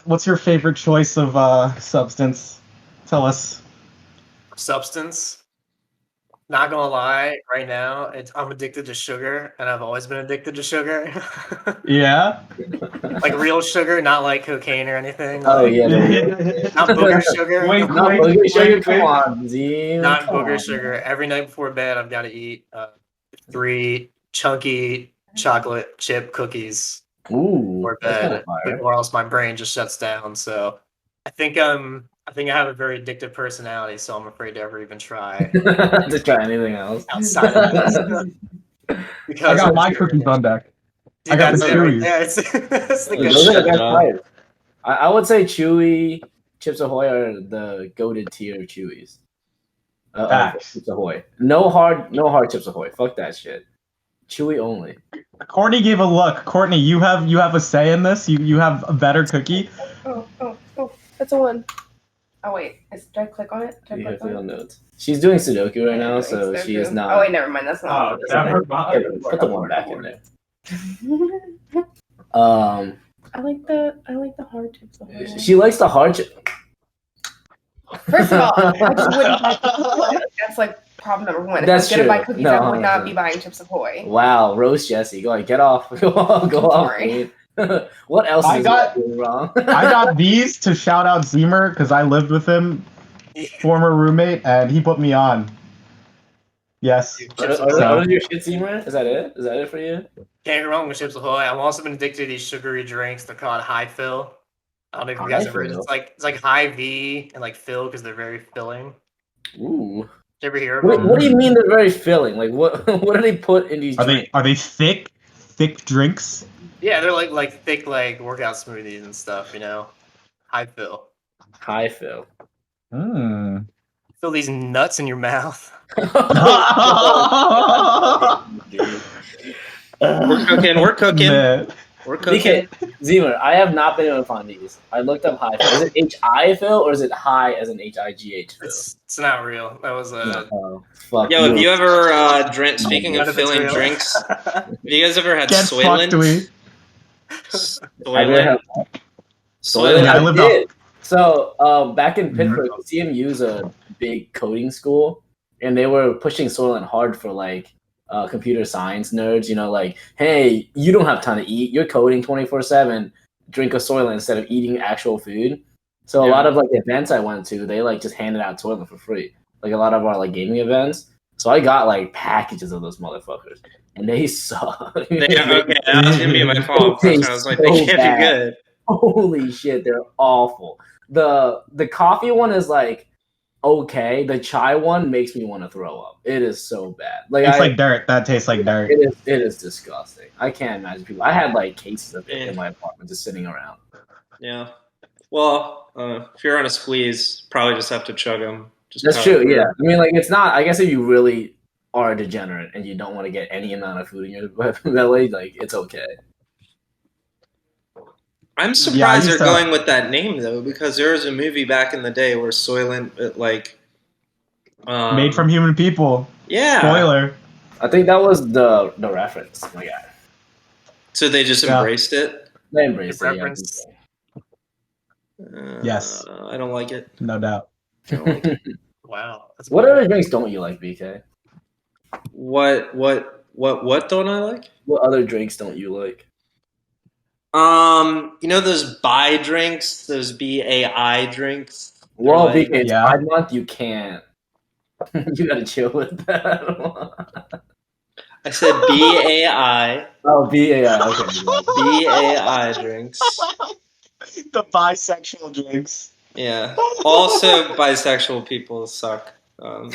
what's your favorite choice of substance? Tell us. Substance. Not gonna lie, right now, I'm addicted to sugar, and I've always been addicted to sugar. Yeah. Like real sugar, not like cocaine or anything. Oh Like, yeah, not booger sugar. Wink, not wink, booger sugar. wink, Come wink. on, Z. Not Come booger on, sugar. man. Every night before bed, I've got to eat 3 chunky chocolate chip cookies Ooh, before that's kind of bed, fire. or else my brain just shuts down. So I think I have a very addictive personality, so I'm afraid to ever even try To try anything else. outside of this. I got of my sugar cookies on addiction. deck. Dude, I got that's the it right Chewies. there. It's the good Those are the shit. best job. fires. I would say Chewy, Chips Ahoy are the goated tier of Chewies. Facts. Chips Ahoy. No hard Chips Ahoy. Fuck that shit. Chewy only. Courtney gave a look. Courtney, you have a say in this. You have a better cookie. Oh, that's a 1. Oh wait, do I click on it? Do I You have click to on go it? notes. She's doing Sudoku right Yeah, now, doing so she is Sudoku. not. Oh wait, never mind. That's not. Oh, never mind. Put the one back in there. I like the hard chips. She likes the hard chip. First of all, I just wouldn't buy Chips Ahoy. That's like problem number 1. If That's I was gonna buy true. cookies, No, I would not 100%. be buying Chips Ahoy. Wow, roast Jesse. Go ahead, get off. Go off. Sorry. Queen. What else I is got- doing wrong? I got these to shout out Zemer because I lived with him, former roommate, and he put me on. Yes. What is your shit, Seymour? Is that it? Is that it for you? Can't go wrong with Chips Ahoy. I've also been addicted to these sugary drinks. They're called High Fill. I don't know if you guys have heard. Hi-Fill? It's like High V and like Fill because they're very filling. Ooh. Did you ever hear of What, them? what do you mean they're very filling? Like what? What do they put in these? drinks? Are they thick drinks? Yeah, they're like thick like workout smoothies and stuff. You know, High Fill. High fill. Mm. Fill these nuts in your mouth. We're cooking. We're cooking. Man. We're cooking. Okay, Zemer, I have not been able to find these. I looked up high fill. Is it H-I fill or is it high as in H-I-G-H fill? It's not real. That was Oh, fuck Yo, have you ever drank? Speaking None of of it's filling real. drinks, have you guys ever had Get fucked, we. Soylent? Soylent? Yeah, I lived did. So, back in Mhm. Pittsburgh, CMU is a big coding school, and they were pushing Soylent hard for like computer science nerds. You know, like, hey, you don't have time to eat. You're coding 24/7. Drink a Soylent instead of eating actual food. So a Yeah. lot of like events I went to, they like just handed out Soylent for free. Like a lot of our like gaming events. So I got like packages of those motherfuckers, and they suck. Okay, that was gonna be my follow-up question. I was like, they So can't bad. be good. Holy shit, they're awful. The coffee one is like okay. The chai one makes me want to throw up. It is so bad. It's like dirt. That tastes like dirt. it is disgusting. I can't imagine people. I had like cases of it in my apartment just sitting around. Yeah. Well, if you're on a squeeze, probably just have to chug them. That's true. Yeah, I mean, like it's not. I guess if you really are a degenerate and you don't want to get any amount of food in your belly, like it's okay. I'm Yeah, I surprised used they're to- going with that name though, because there was a movie back in the day where Soylent, like, Made from human people. yeah. Spoiler. I think that was the reference. My God, So they just Yeah. embraced it. they embraced it. Yeah. Reference. Yes. I don't like it. No doubt. I don't like it. Wow. That's What weird. other drinks don't you like, BK? What don't I like? What other drinks don't you like? You know those BAI drinks, those BAI drinks. They're Well, like- BK, it's Yeah. Pride Month. You can't. You gotta chill with that. I said BAI, Oh, BAI. Okay. BAI drinks. The bisexual drinks. Yeah. Also, bisexual people suck. I'm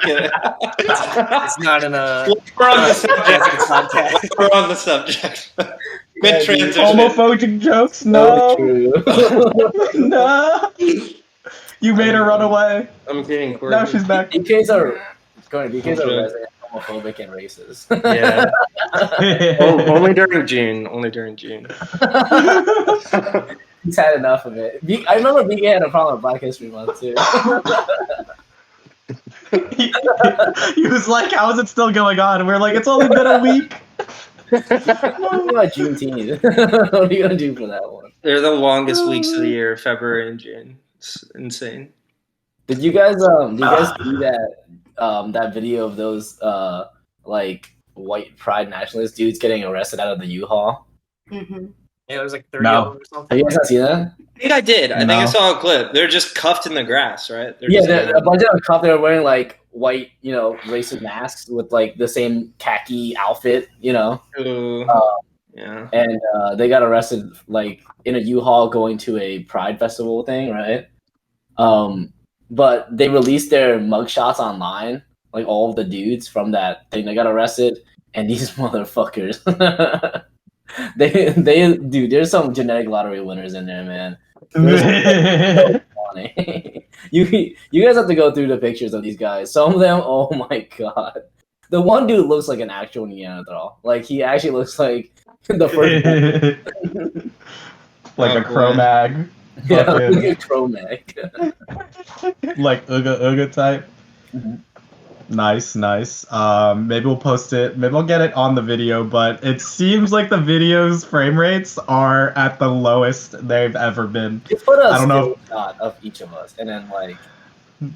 kidding. It's not in a. We're on the subject. Podcast. We're on the subject. Good Yeah, transition. Homophobic jokes? So No. true. No. You made her run away. I'm kidding. Now she's back. BKs are resident homophobic and racist. Yeah. Only during June. Only during June. He's had enough of it. I remember BK had a problem with Black History Month too. He was like, how is it still going on? And we're like, it's only been a week. What about Juneteenth? What are you gonna do for that one? They're the longest weeks of the year, February and June. It's insane. Did you guys see that video of those like white pride nationalist dudes getting arrested out of the U-Haul? Mm-hmm. Yeah, there was like 30 No. of them or Have something. you guys not seen that? I think I did. I think I No. saw a clip. They're just cuffed in the grass, right? They're Yeah, just a bunch of cops, they were wearing like white, racist masks with like the same khaki outfit, Ooh, yeah. and they got arrested like in a U-Haul going to a Pride festival thing, right? But they released their mugshots online, like all of the dudes from that thing. They got arrested, and these motherfuckers, dude, there's some genetic lottery winners in there, man. So funny. You guys have to go through the pictures of these guys. Some of them, oh my god. The one dude looks like an actual Neanderthal. Like he actually looks like the first. Like Oh, a boy. Cro-Mag. Yeah, Fucking- like a Cro-Mag. like Ooga type. Mhm. Nice. Maybe we'll post it. Maybe I'll get it on the video, but it seems like the video's frame rates are at the lowest they've ever been. Just put a I don't know. still shot of each of us, and then like.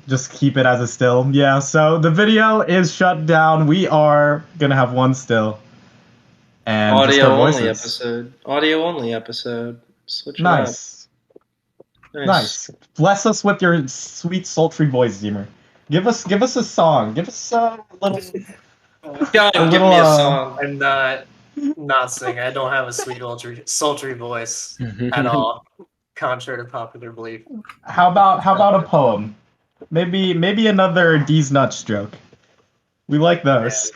Just keep it as a still. Yeah, so the video is shut down. We are gonna have one still. And just Audio our only voices. episode. Audio only episode. Switch it Nice. up. Nice. Bless us with your sweet, sultry voice, Zemer. Give us a song. Give us a little. God, A give little, me a song. I'm not singing. I don't have a sweet, sultry voice at all, contrary to popular belief. How about a poem? Maybe another D's nuts joke. We like those.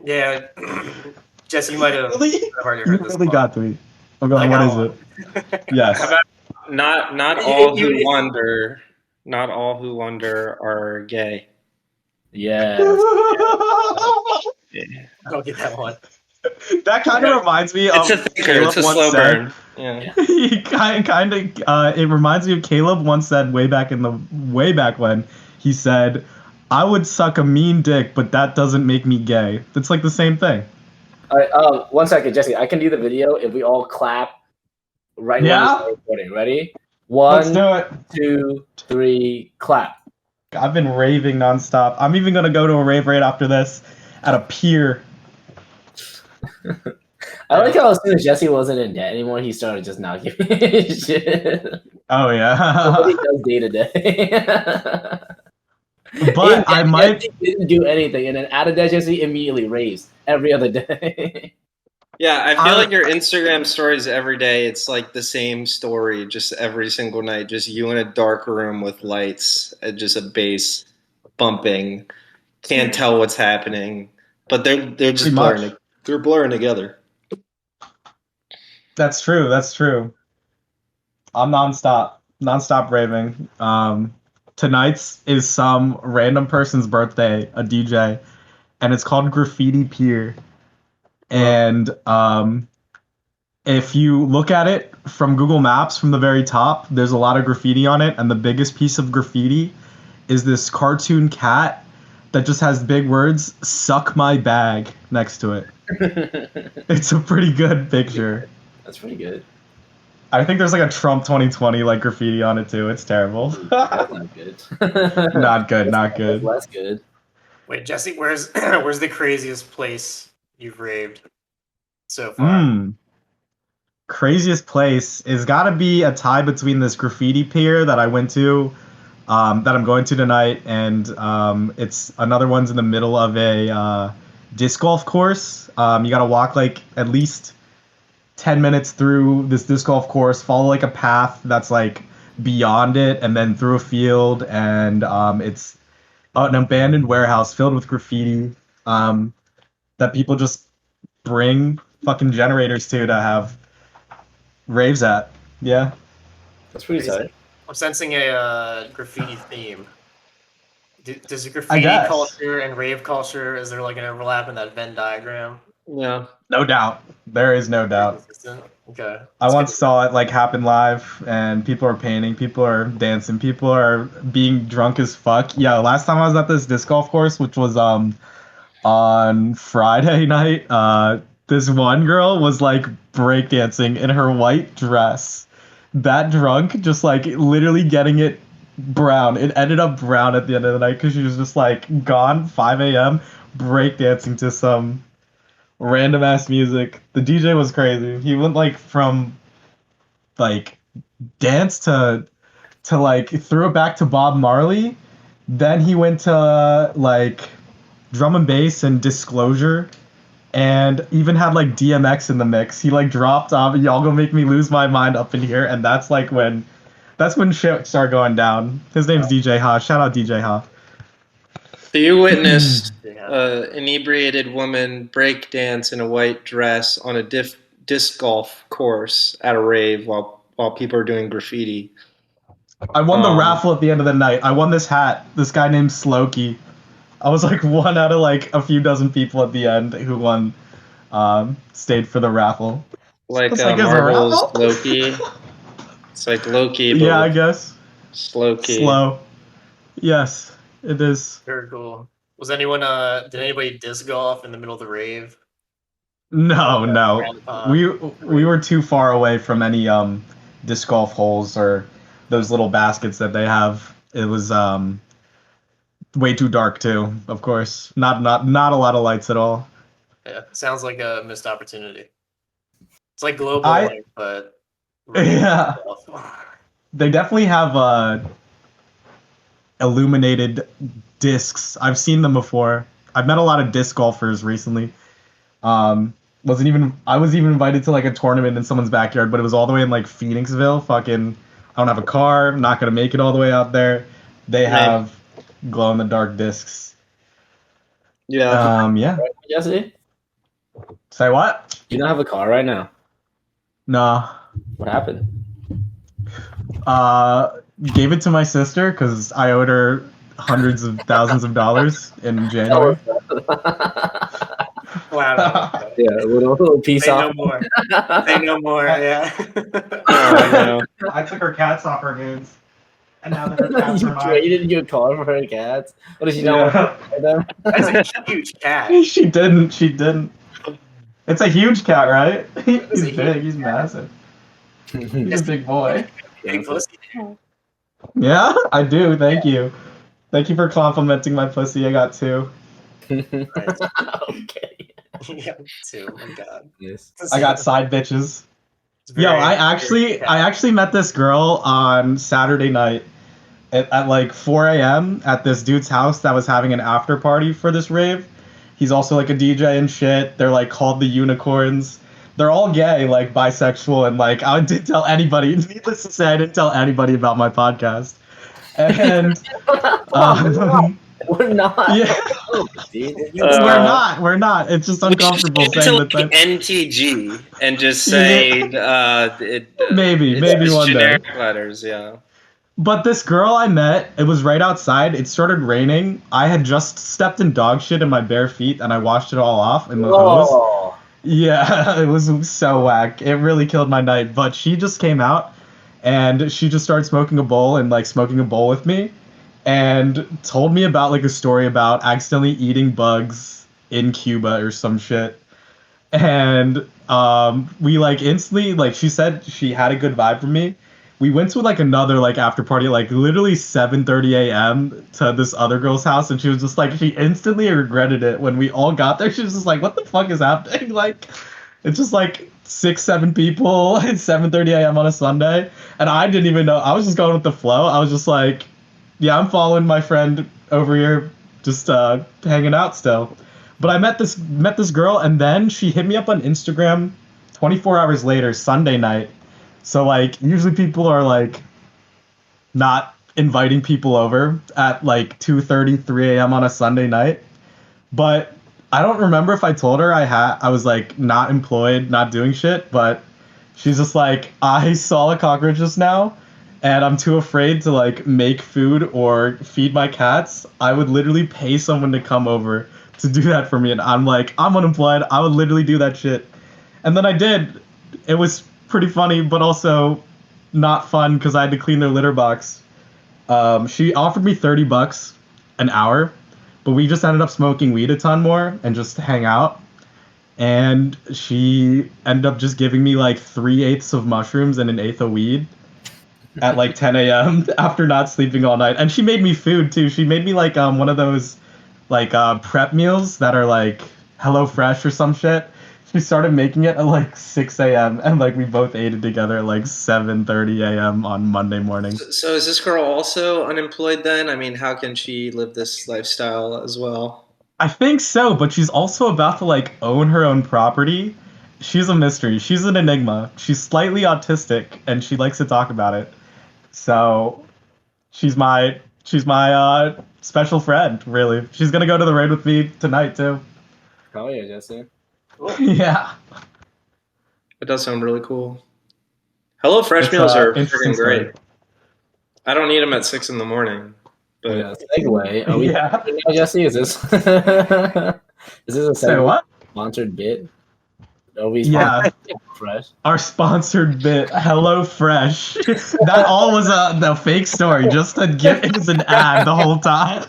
Yeah, Jesse, you might have Really? already You heard this really one. got to me. Oh god, I what got is one. it? Yes. How about- Not You- all you- who wonder. Not all who wonder are gay. Yeah. I don't get that one. That kind of reminds me of It's a thinker. Caleb It's a once slow said- burn. Yeah. He kind of it reminds me of Caleb once said way back when he said, "I would suck a mean dick, but that doesn't make me gay." It's like the same thing. All right, 1 second, Jesse. I can do the video if we all clap right Yeah? when we're recording. Ready? Let's 1, do it. 2, 3, clap. I've been raving nonstop. I'm even gonna go to a rave right after this at a pier. I like how as soon as Jesse wasn't in debt anymore, he started just not giving a shit. Oh What yeah. he does day to day. But I might. Jesse didn't do anything, and then out of that, Jesse immediately raves every other day. Yeah, I feel I- like your Instagram stories every day, it's like the same story just every single night. Just you in a dark room with lights, and just a bass bumping. Can't tell what's happening. But they're just Pretty blurring. much. They're blurring together. That's true. I'm nonstop raving. Tonight's is some random person's birthday, a DJ, and it's called Graffiti Pier. And if you look at it from Google Maps from the very top, there's a lot of graffiti on it, and the biggest piece of graffiti is this cartoon cat that just has big words, "Suck my bag," next to it. It's a pretty good picture. That's pretty good. I think there's like a Trump 2020 like graffiti on it too. It's terrible. That's not good. Not good. Less good. Wait, Jesse, where's the craziest place you've raved so far? Craziest place is gotta be a tie between this graffiti pier that I went to, that I'm going to tonight, and it's another one's in the middle of a disc golf course. You gotta walk like at least 10 minutes through this disc golf course, follow like a path that's like beyond it, and then through a field, and it's an abandoned warehouse filled with graffiti that people just bring fucking generators to have raves at. Yeah. That's pretty Crazy. tight. I'm sensing a graffiti theme. Does the graffiti guess. culture and rave culture, is there like an overlap in that Venn diagram? Yeah. No doubt. There is no doubt. Consistent? Okay. I That's once good. saw it like happen live, and people are painting, people are dancing, people are being drunk as fuck. Yeah, last time I was at this disc golf course, which was on Friday night, this one girl was like breakdancing in her white dress. That drunk, just like literally getting it brown. It ended up brown at the end of the night because she was just like gone 5 a.m. breakdancing to some random ass music. The DJ was crazy. He went like from like dance to like threw it back to Bob Marley. Then he went to like drum and bass and Disclosure, and even had like DMX in the mix. He like dropped off "Y'all Gonna Make Me Lose My Mind" up in here, and that's when shit started going down. His name's DJ Ha. Shout out DJ Ha. So you witnessed inebriated woman break dance in a white dress on a disc golf course at a rave while people are doing graffiti. I won the raffle at the end of the night. I won this hat. This guy named Slokey. I was like one out of like a few dozen people at the end who won. Stayed for the raffle. Like It's Marvel's raffle? Loki. It's like Loki, but Yeah, I guess. Slowkey. Slow. Yes, it is. Very cool. Was anyone did anybody disc golf in the middle of the rave? No, no. Grandpa. We were too far away from any disc golf holes or those little baskets that they have. It was way too dark too, of course. Not a lot of lights at all. Yeah, sounds like a missed opportunity. It's like global, but Yeah. They definitely have illuminated discs. I've seen them before. I've met a lot of disc golfers recently. I was even invited to like a tournament in someone's backyard, but it was all the way in like Phoenixville. Fucking, I don't have a car. I'm not gonna make it all the way out there. They have glow in the dark discs. Yeah. Yeah. Jesse, Say what? you don't have a car right now. No. What happened? Gave it to my sister because I owed her hundreds of thousands of dollars in January. Wow. Yeah, a little piece Say off. no more. Say no more. Yeah. Oh, no. I took her cats off her hands, and now that her cats You are mine. traded your car for her cats. What did she not want to buy them? That's a huge cat. She didn't. She didn't. It's a huge cat, right? He's a big. He's massive. He's a big boy. Big pussy. Yeah, I do. Thank you. Thank you for complimenting my pussy. I got two. Okay. Yeah, too. Oh my god. Yes. I got side bitches. It's very- Yo, I actually met this girl on Saturday night at like 4 a.m. at this dude's house that was having an after party for this rave. He's also like a DJ and shit. They're like called the Unicorns. They're all gay, like bisexual, and like I didn't tell anybody. Needless to say, I didn't tell anybody about my podcast. And We're not. yeah, Dude. we're not. It's just uncomfortable We should saying get that. to like NTG and just say Maybe it's one day. generic letters. Yeah. But this girl I met, it was right outside. It started raining. I had just stepped in dog shit in my bare feet, and I washed it all off in the hose. Oh. Yeah, it was so whack. It really killed my night. But she just came out, and she just started smoking a bowl and like smoking a bowl with me, and told me about like a story about accidentally eating bugs in Cuba or some shit. And we like instantly like she said she had a good vibe from me. We went to like another like after party like literally 7:30 a.m. to this other girl's house, and she was just like she instantly regretted it when we all got there. She was just like, "What the fuck is happening?" Like, it's just like 6-7 people at 7:30 a.m. on a Sunday, and I didn't even know. I was just going with the flow. I was just like, "Yeah, I'm following my friend over here, just hanging out still." But I met this girl, and then she hit me up on Instagram 24 hours later, Sunday night. So like usually people are like not inviting people over at like 2:30, 3 a.m. on a Sunday night. But I don't remember if I told her I was like not employed, not doing shit, but she's just like, I saw a cockroach just now and I'm too afraid to like make food or feed my cats. I would literally pay someone to come over to do that for me, and I'm like, I'm unemployed. I would literally do that shit. And then I did. It was pretty funny, but also not fun because I had to clean their litter box. She offered me $30 an hour, but we just ended up smoking weed a ton more and just hang out. and she ended up just giving me like 3/8 of mushrooms and an eighth of weed at like 10 a.m. after not sleeping all night. And she made me food too. She made me like one of those like prep meals that are like Hello Fresh or some shit. She started making it at like 6 a.m. and like we both ate it together at like 7:30 a.m. on Monday morning. So is this girl also unemployed then? I mean, how can she live this lifestyle as well? I think so, but she's also about to like own her own property. She's a mystery. She's an enigma. She's slightly autistic and she likes to talk about it. So she's my special friend, really. She's gonna go to the raid with me tonight too. Oh yeah, Jesse. Cool. Yeah. It does sound really cool. Hello Fresh It's, meals are interesting freaking great. story. I don't need them at 6 in the morning. But Yeah, segue. Are we Yeah. now, Jesse? Is this is this a Say what? sponsored bit? Are we Yeah. sponsored Fresh? Our sponsored bit, Hello Fresh. That all was the fake story, just to get it was an ad the whole time.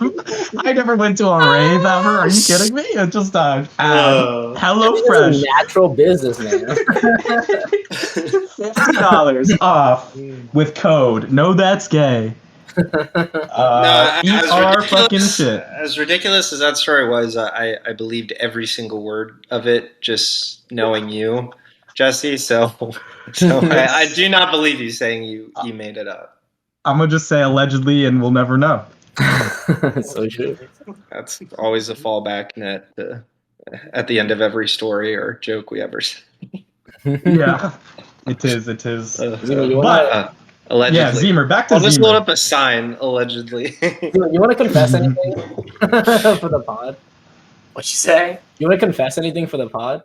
I never went to a rave ever. Are you kidding me? It's just a ad. Hello This is Fresh. a natural business, man. $50 off with code. No, that's gay. Eat our fucking shit. As ridiculous as that story was, I believed every single word of it, just knowing you, Jesse. So I do not believe you saying you made it up. I'm gonna just say allegedly, and we'll never know. So true. That's always a fallback net at the end of every story or joke we ever say. Yeah, it is. It is. But Allegedly. Yeah, Zemer. Back to I'll just Zemer. load up a sign, allegedly. you want to confess anything for the pod? What'd you say? You want to confess anything for the pod?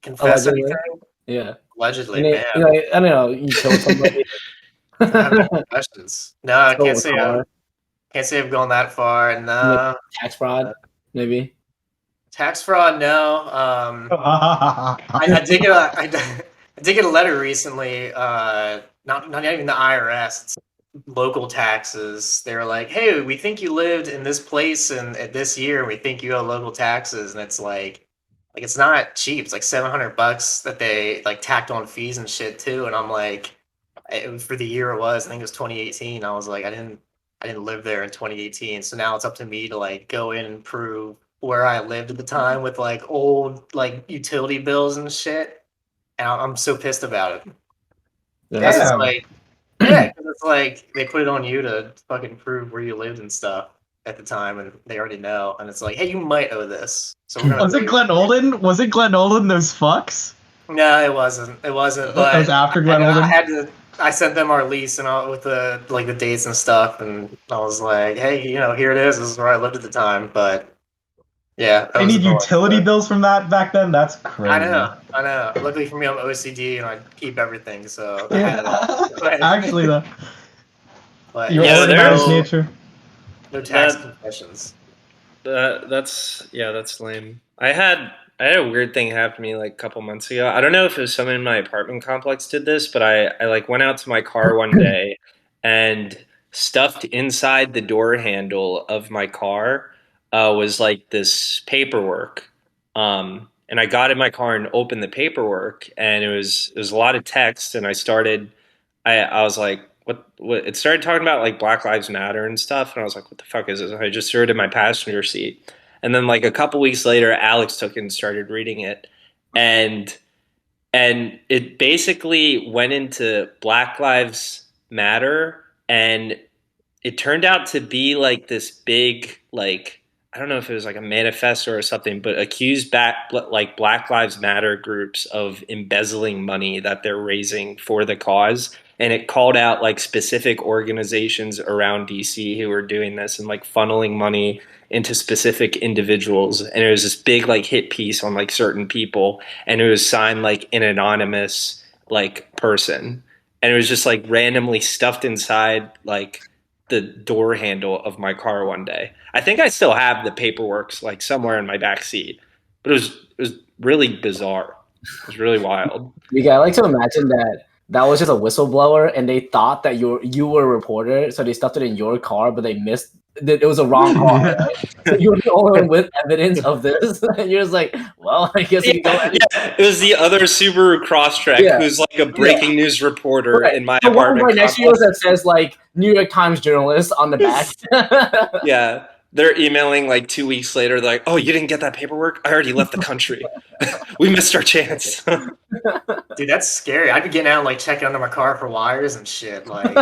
Confess Allegedly. anything? Yeah. Allegedly, And man. I don't know. You killed somebody. I have no questions. No, I Stole can't a say car. I've gone that far. No. Tax fraud, maybe. Tax fraud, no. I did get I did get a letter recently. Not even the IRS. It's local taxes. They were like, "Hey, we think you lived in this place and at this year. We think you owe local taxes." And it's like it's not cheap. It's like $700 that they like tacked on fees and shit too. And I'm like, it was for the year it was. I think it was 2018. I was like, I didn't live there in 2018. So now it's up to me to like go in and prove where I lived at the time with like old like utility bills and shit. And I'm so pissed about it. Yeah. It's like, yeah, 'cause it's like they put it on you to fucking prove where you lived and stuff at the time, and they already know. And it's like, hey, you might owe this. So we're gonna. Was it Glenn Olden? Was it Glenn Olden? Those fucks? No, it wasn't. It wasn't. But That was after Glenn Olden. I had to. I sent them our lease and all with the like the dates and stuff, and I was like, hey, here it is. This is where I lived at the time. But yeah, that They was need annoying, utility but- bills from that back then. That's crazy. I know. Luckily for me, I'm OCD and I keep everything. So Actually, though, but your Yeah, organized there- nature. no tax that- confessions. That's lame. I had a weird thing happen to me like a couple months ago. I don't know if it was someone in my apartment complex did this, but I like went out to my car one day and stuffed inside the door handle of my car was like this paperwork. And I got in my car and opened the paperwork, and it was a lot of text, and I was like, what it started talking about like Black Lives Matter and stuff, and I was like, what the fuck is this? And I just threw it in my passenger seat. And then like a couple weeks later, Alex took it and started reading it. And it basically went into Black Lives Matter, and it turned out to be like this big, like, I don't know if it was like a manifesto or something, but accused like Black Lives Matter groups of embezzling money that they're raising for the cause. And it called out like specific organizations around DC who were doing this and like funneling money into specific individuals. And it was this big like hit piece on like certain people, and it was signed like an anonymous like person, and it was just like randomly stuffed inside like the door handle of my car one day. I think I still have the paperwork like somewhere in my back seat, but it was really bizarre. It was really wild. I like to imagine that was just a whistleblower, and they thought that you were a reporter, so they stuffed it in your car, but they missed that it was a wrong car. Right? So you were the only one with evidence of this. And you're just like, well, I guess you don't. Yeah, it was the other Subaru Crosstrek who's like a breaking news reporter in my the apartment one right next to yours that says like New York Times journalist on the back. Yeah. They're emailing like 2 weeks later. They're like, "Oh, you didn't get that paperwork? I already left the country. We missed our chance." Dude, that's scary. I'd be getting out and like checking under my car for wires and shit. Like,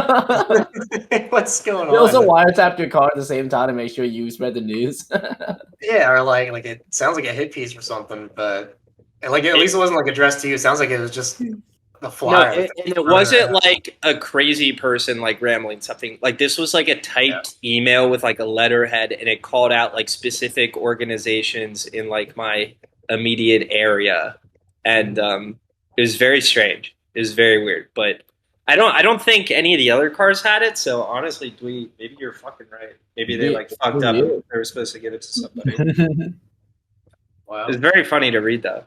what's going on? You also wiretapped your car at the same time to make sure you spread the news. Yeah, or like it sounds like a hit piece or something, but at least it wasn't like addressed to you. It sounds like it was just a flyer. No, and it wasn't like a crazy person like rambling something. Like this was like a typed email with like a letterhead, and it called out like specific organizations in like my immediate area, and it was very strange. It was very weird, but I don't think any of the other cars had it. So honestly, maybe you're fucking right. Maybe they like fucked up. And they were supposed to give it to somebody. Wow, it was very funny to read though.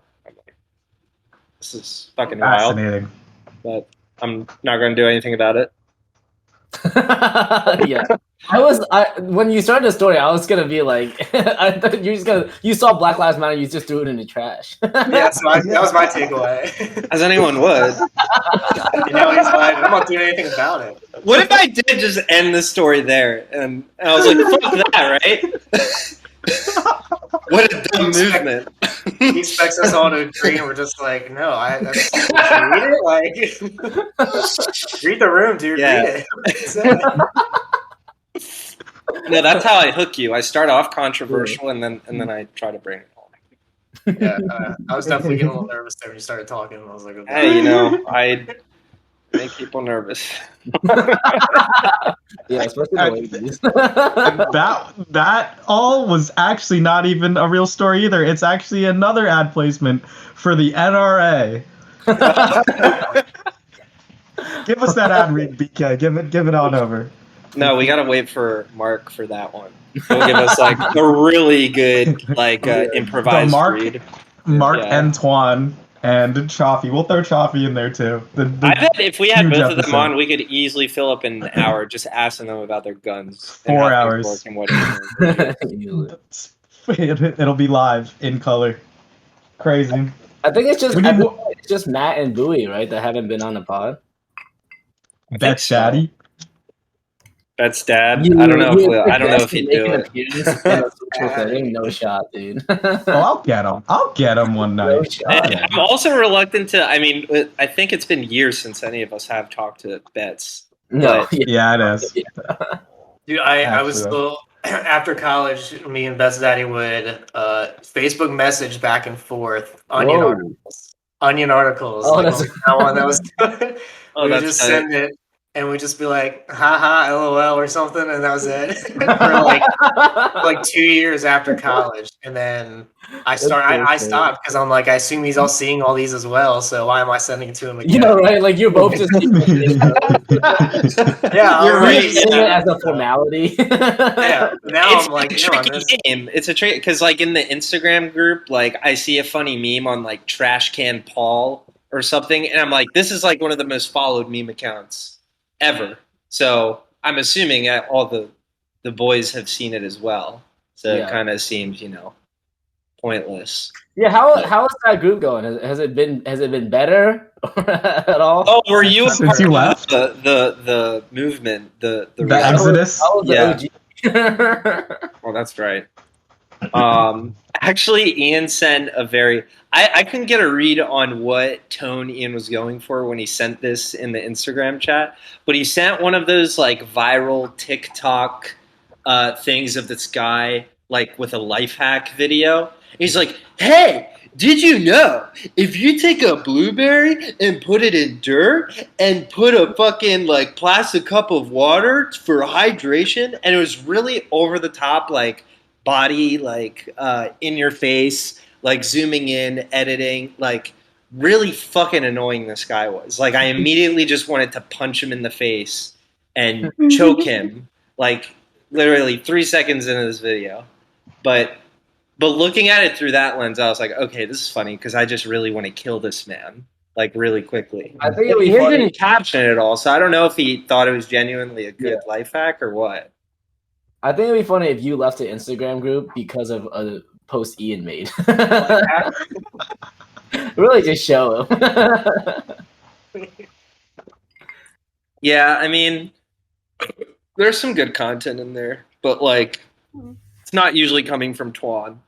This is fucking fascinating. Wild, but I'm not going to do anything about it. Yeah, when you started the story, I was gonna be like, I thought you saw Black Lives Matter, you just threw it in the trash. Yeah, so that was my takeaway. As anyone would. He's like, I'm not doing anything about it. What if I did just end the story there, and I was like, fuck that, right? What a dumb movement. He expects us all to agree, and we're just like, no, read it? Like, read the room, dude. Yeah. Read it. No, that's how I hook you. I start off controversial, and then I try to bring it home. Yeah, I was definitely getting a little nervous there when you started talking. I was like, okay. Hey, I make people nervous. Yeah, especially the ladies. That all was actually not even a real story either. It's actually another ad placement for the NRA. Give us that ad read, BK. Give it on over. No, we gotta wait for Mark for that one. He'll give us like a really good improvised read. Mark Antoine and Chaffee. We'll throw Chaffee in there too. I bet if we had both of them on, we could easily fill up an hour just asking them about their guns. 4 hours. And what It'll be live in color. Crazy. I think it's just Matt and Bowie, right, that haven't been on the pod. That's Daddy. That's Dad. I don't know if he'd do it. No shot, dude. I'll get him one night. No shot. I'm also reluctant to. I mean, I think it's been years since any of us have talked to Betts. No. Yeah, it is. Dude, I was still after college. Me and Bet's daddy would Facebook message back and forth onion articles. Oh, like, that's that one that was good. We would just send it. And we'd just be like, haha, LOL or something, and that was it. For like 2 years after college. And then I stopped because I'm like, I assume he's all seeing all these as well, so why am I sending it to him again? You know, right? Like you're both just yeah, you're right. It as a formality. Yeah. Now I'm like, it's a tricky game. It's a trick because like in the Instagram group, like I see a funny meme on like Trash Can Paul or something, and I'm like, this is like one of the most followed meme accounts ever. So I'm assuming that all the boys have seen it as well. So it kind of seems, pointless. Yeah, how is that group going? Has it been better at all? Oh, were you since you left the movement, the Exodus? Well, that's right. Actually, Ian sent a very. I couldn't get a read on what tone Ian was going for when he sent this in the Instagram chat, but he sent one of those like viral TikTok things of this guy like with a life hack video. He's like, "Hey, did you know if you take a blueberry and put it in dirt and put a fucking like plastic cup of water for hydration?" And it was really over the top, like body, like in your face. Like zooming in, editing, like really fucking annoying this guy was. Like I immediately just wanted to punch him in the face and choke him, like literally 3 seconds into this video. But looking at it through that lens, I was like, okay, this is funny because I just really want to kill this man, like really quickly. I think he didn't caption it at all, so I don't know if he thought it was genuinely a good life hack or what. I think it'd be funny if you left the Instagram group because of a post Ian made. Really, just show him. Yeah, I mean, there's some good content in there, but like, it's not usually coming from Twan.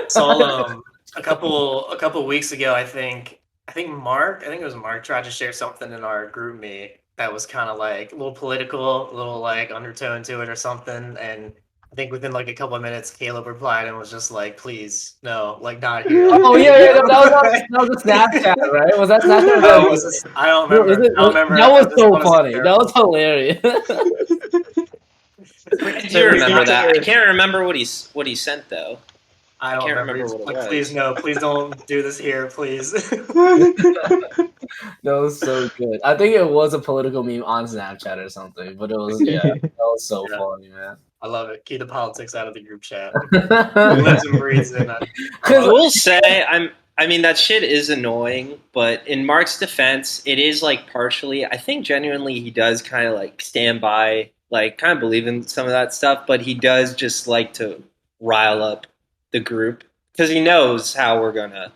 So a couple weeks ago, I think it was Mark tried to share something in our group meet that was kind of like a little political, a little like undertone to it or something, and I think within like a couple of minutes, Caleb replied and was just like, "Please, no, like not here." Oh yeah, that was a Snapchat, right? Was that Snapchat? I don't remember. I don't remember. That was so funny. That was hilarious. I do remember that. I can't remember what he sent though. I don't remember what it was. Please no, please don't do this here, please. That was so good. I think it was a political meme on Snapchat or something, but it was that was so funny, man. I love it. Keep the politics out of the group chat. Lives and breathes in. I will say, I mean, that shit is annoying, but in Mark's defense, it is like partially. I think genuinely he does kind of like stand by, like kind of believe in some of that stuff, but he does just like to rile up the group because he knows we're gonna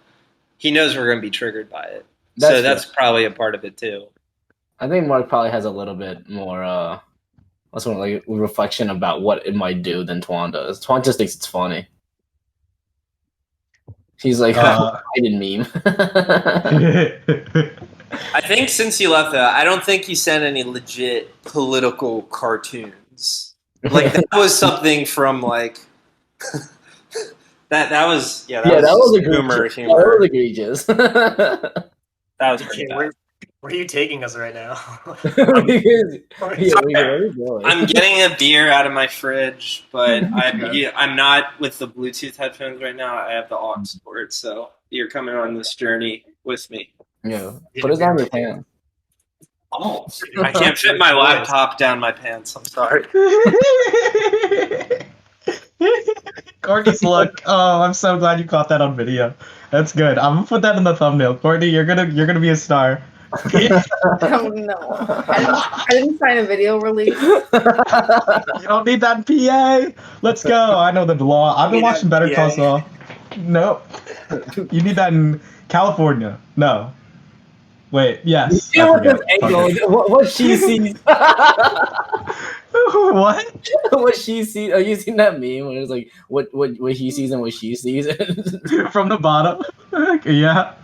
be triggered by it. That's probably a part of it too. I think Mark probably has a little bit more like reflection about what it might do than Twan does. Twan just thinks it's funny. He's like, I didn't meme. I think since he left that, I don't think he sent any legit political cartoons. Like that was something from like that was that was humor. That was egregious. That was pretty bad. Where are you taking us right now? I'm getting a beer out of my fridge, but I'm not with the Bluetooth headphones right now. I have the aux cord, so you're coming on this journey with me. Yeah, put it down your pants. Oh, I can't fit my laptop down my pants. I'm sorry. Courtney's look. Oh, I'm so glad you caught that on video. That's good. I'm gonna put that in the thumbnail. Courtney, you're gonna be a star. Oh no! I didn't sign a video release. You don't need that in PA. Let's go. I know the law. I've been watching Better Call Saul. Nope. You need that in California. No. Wait. Yes. What she sees. What? What she sees? Are you seen that meme where it's like what he sees and what she sees? From the bottom. Yeah.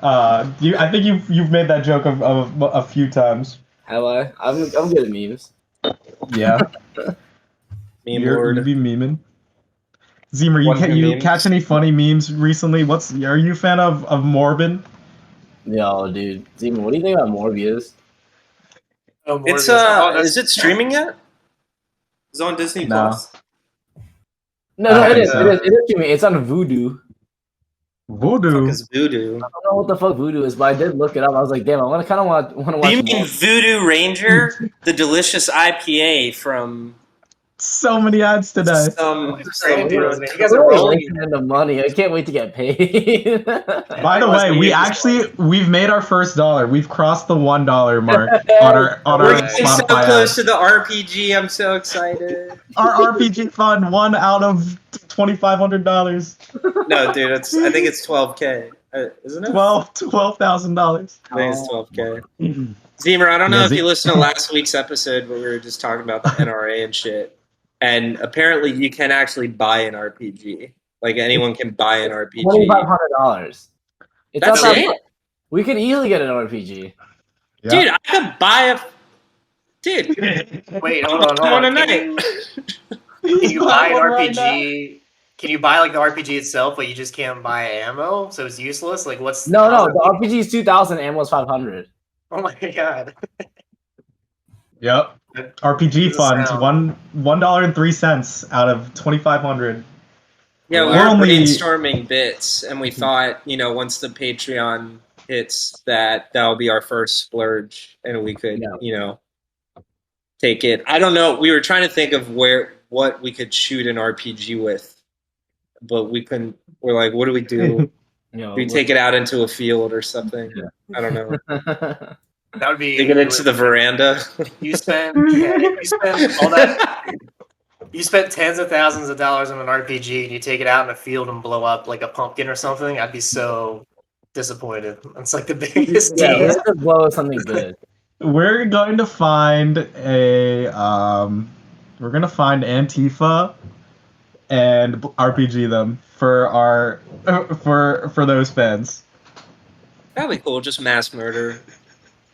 I think you've made that joke of a few times. Have I? I'm good at memes. Yeah. Meme lord. You be memeing. Zemer, you catch any funny memes recently? Are you a fan of Morbin? Yo, dude. Zemer, what do you think about Morbius? It's is it streaming yet? It's on Disney Plus. No, it is. It is streaming. It's on Voodoo. Voodoo. What is Voodoo? I don't know what the fuck Voodoo is, but I did look it up. I was like, damn, I kind of want to watch. Do you mean Voodoo Ranger, the delicious IPA from? So many ads today. You guys are rolling in the money. I can't wait to get paid. By the way, we've made our first $1. We've crossed the $1 mark on our We're getting so Spotify close to the RPG. I'm so excited. Our RPG fund won out of $2,500. No, dude, I think it's $12K, isn't it? $12,000. I think it's $12K. Zemer, I don't know if you listened to last week's episode where we were just talking about the NRA and shit. And apparently, you can actually buy an RPG. Like anyone can buy an RPG. $2,500. That's it. We could easily get an RPG. Yep. Dude, I could buy a. Dude, wait, hold on. Can you buy an RPG? Right, can you buy like the RPG itself, but you just can't buy ammo? So it's useless. Like what's? No. The RPG is 2,000. Ammo is 500. Oh my god. Yep. RPG funds $1.03 out of 2,500. Yeah, we were brainstorming bits, and we thought, once the Patreon hits, that'll be our first splurge, and we could, take it. I don't know. We were trying to think of what we could shoot an RPG with, but we couldn't. We're like, what do we do? We take it out into a field or something. Yeah. I don't know. That would be. They get into the veranda. You spent all that. You spent tens of thousands of dollars on an RPG, and you take it out in a field and blow up like a pumpkin or something. I'd be so disappointed. It's like the biggest Yeah, tease. let's just blow something good. We're going to find we're gonna find Antifa and RPG them for our for those fans. That'd be cool. Just mass murder.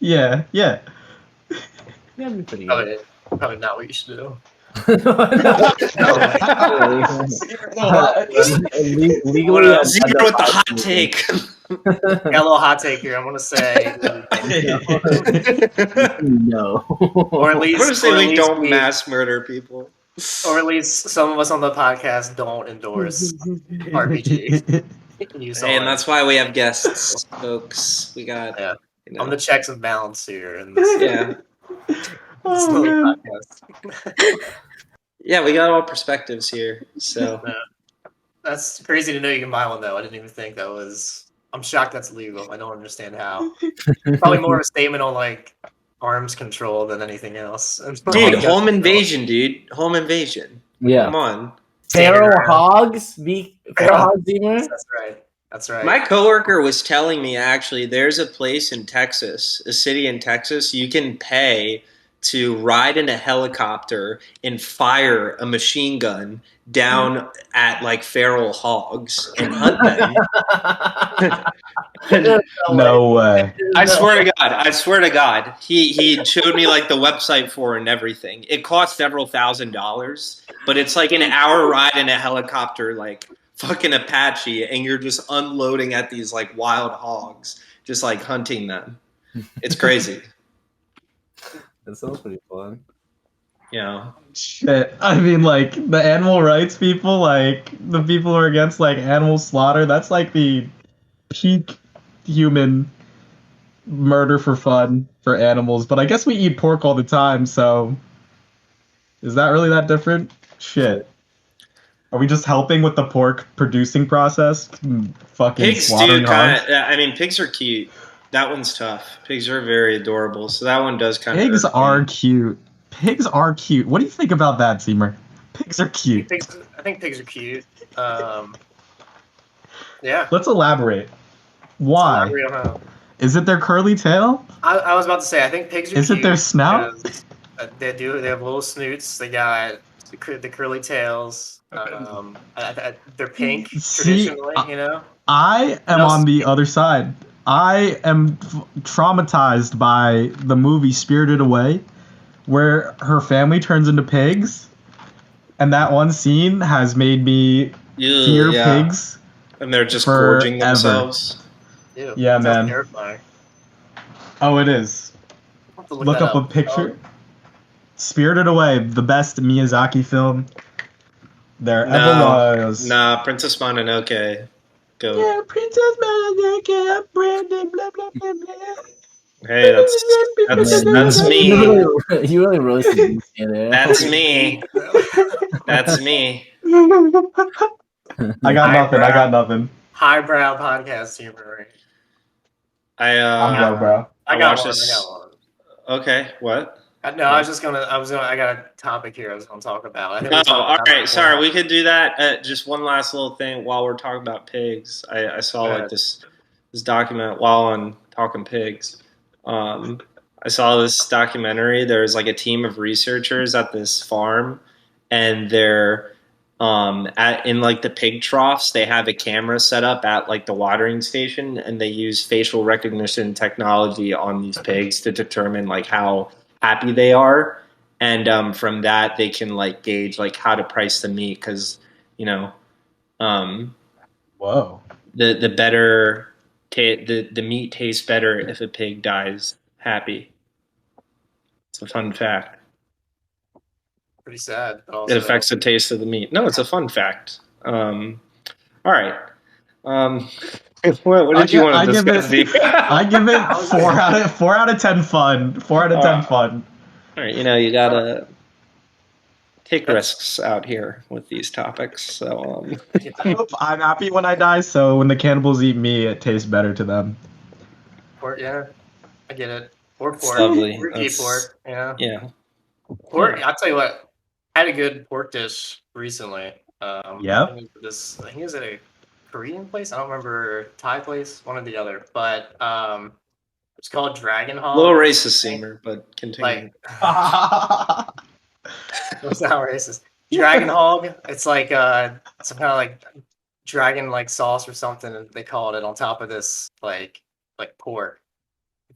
Yeah. That'd be pretty good. Probably not what you should do. Legally, Zero with the hot take. Got a little hot take here. I'm gonna say, no. or at I'm least, gonna say or at we least don't mass murder people. or at least some of us on the podcast don't endorse RPG. Hey, and that's why we have guests, folks. We got. Yeah. You know, on the checks and balance here. In this, yeah. Oh, silly man. podcast. Yeah, we got all perspectives here. So That's crazy to know you can buy one, though. I didn't even think that was. I'm shocked that's legal. I don't understand how. Probably more of a statement on like arms control than anything else. dude, home invasion, dude. Home invasion. Yeah. Come on. Feral hogs? Feral hogs, Beamer? That's right. That's right. My coworker was telling me actually there's a place in Texas, a city in Texas, you can pay to ride in a helicopter and fire a machine gun down at like feral hogs and hunt them. No way. I swear to God. He showed me like the website for it and everything. It cost several $1,000s, but it's like an hour ride in a helicopter, like fucking Apache, and you're just unloading at these like wild hogs, just like hunting them. It's crazy. That sounds pretty fun. You know. Shit. I mean, like, the animal rights people, like, the people who are against, like, animal slaughter, that's, like, the peak human murder for fun for animals. But I guess we eat pork all the time, so is that really that different? Shit. Are we just helping with the pork producing process? Fucking Pigs slaughtering do kind hogs? of. I mean, pigs are cute. That one's tough. Pigs are very adorable, so that one does kind of. Pigs are cute. Pigs are cute. What do you think about that, Seamer? Pigs are cute. I think pigs are cute. Yeah. Let's elaborate. Why? Is it their curly tail? I was about to say, I think pigs are Is cute. it their snout? because, They have little snoots. They got the curly tails. They're pink See, traditionally, you know. I am on the other side. I am traumatized by the movie Spirited Away, where her family turns into pigs, and that one scene has made me fear pigs. And they're just forever. gorging themselves. Ew, Yeah, sounds man. terrifying. Oh, it is. I'll have to Look that up a picture. Spirited Away, the best Miyazaki film there ever was. Nah, Princess Mononoke. Go. Yeah, Princess Mononoke, Brandon, blah blah blah blah. Hey, that's me. You really roasted me there. That's me. That's me. I got nothing. Highbrow podcast humor. I'm low, bro. I got watched one. this- I got one. Okay, what? No, I got a topic here I was gonna talk about. I think we Oh, talked all about it right. before. Sorry, we could do that. Just one last little thing while we're talking about pigs. I saw Go like ahead. this document while on talking pigs. I saw this documentary. There's like a team of researchers at this farm, and they're in like the pig troughs. They have a camera set up at like the watering station, and they use facial recognition technology on these pigs to determine like how happy they are, and from that they can like gauge like how to price the meat, because Whoa. the better the meat tastes better if a pig dies happy. It's a fun fact. Pretty sad. But It also, affects the taste of the meat. No, it's a fun fact. All right. What did you want to discuss? I give it 4 out of 10 fun. 4 out of 10 fun. All right, you gotta take risks out here with these topics. So I'm happy when I die, so when the cannibals eat me, it tastes better to them. yeah, I get it. Or It's pork. lovely. Or eat pork. Yeah. Yeah. Pork. I'll tell you what. I had a good pork dish recently. Yep. I think it was at a Korean place. I don't remember, Thai place, one or the other. But it's called Dragon A little Hog. racist, Seymour, but continue. Like it's not racist. Dragon Hog. It's like some kind of like dragon like sauce or something, and they called it on top of this like pork.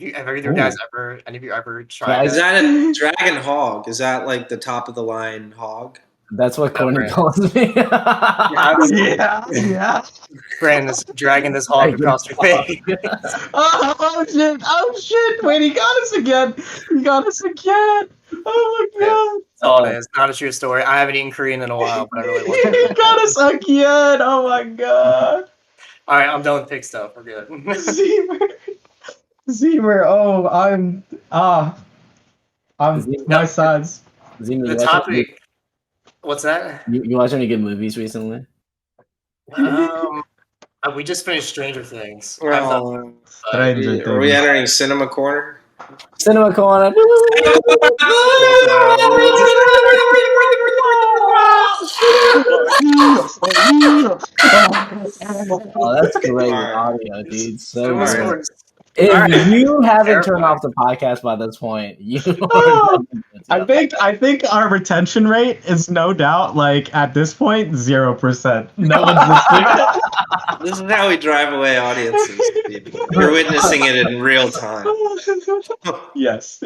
Have either of you guys Ooh. any of you ever tried Is that? that a dragon hog? Is that like the top of the line hog? That's what Courtney Brandon. calls me. Yeah. Brandon, this dragging this hog across your face. Oh shit! Oh shit! Wait, he got us again! He got us again! Oh my god! That's all it is. Not a true story. I haven't eaten Korean in a while, but I really want He to. got us again! Oh my god! All right, I'm done with pig stuff. We're good. Zemer, oh, I'm my sides. Zima, The topic. What's that? You watch any good movies recently? We just finished Stranger Things. Well, Stranger are we Things. entering cinema corner? Cinema Corner. Oh, that's great audio, dude. So good. If you haven't turned off the podcast by this point, you I think our retention rate is no doubt like at this point 0%. No one's listening. This is how we drive away audiences. People. You're witnessing it in real time. Yes.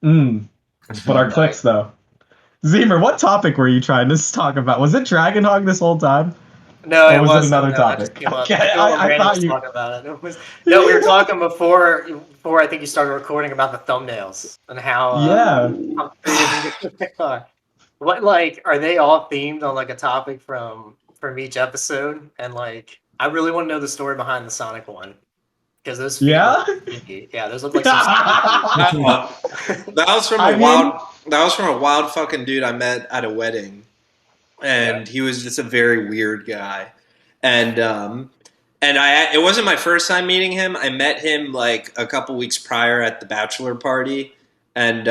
But our clicks though. Zemer, what topic were you trying to talk about? Was it Dragon Hog this whole time? No, or was it another topic? Okay, I thought you talking about it. We were talking before I think you started recording about the thumbnails and how what like are they all themed on like a topic from each episode? And like I really want to know the story behind the Sonic one. Because those those look like some that was from a wild fucking dude I met at a wedding. And he was just a very weird guy. And it wasn't my first time meeting him. I met him like a couple weeks prior at the bachelor party. And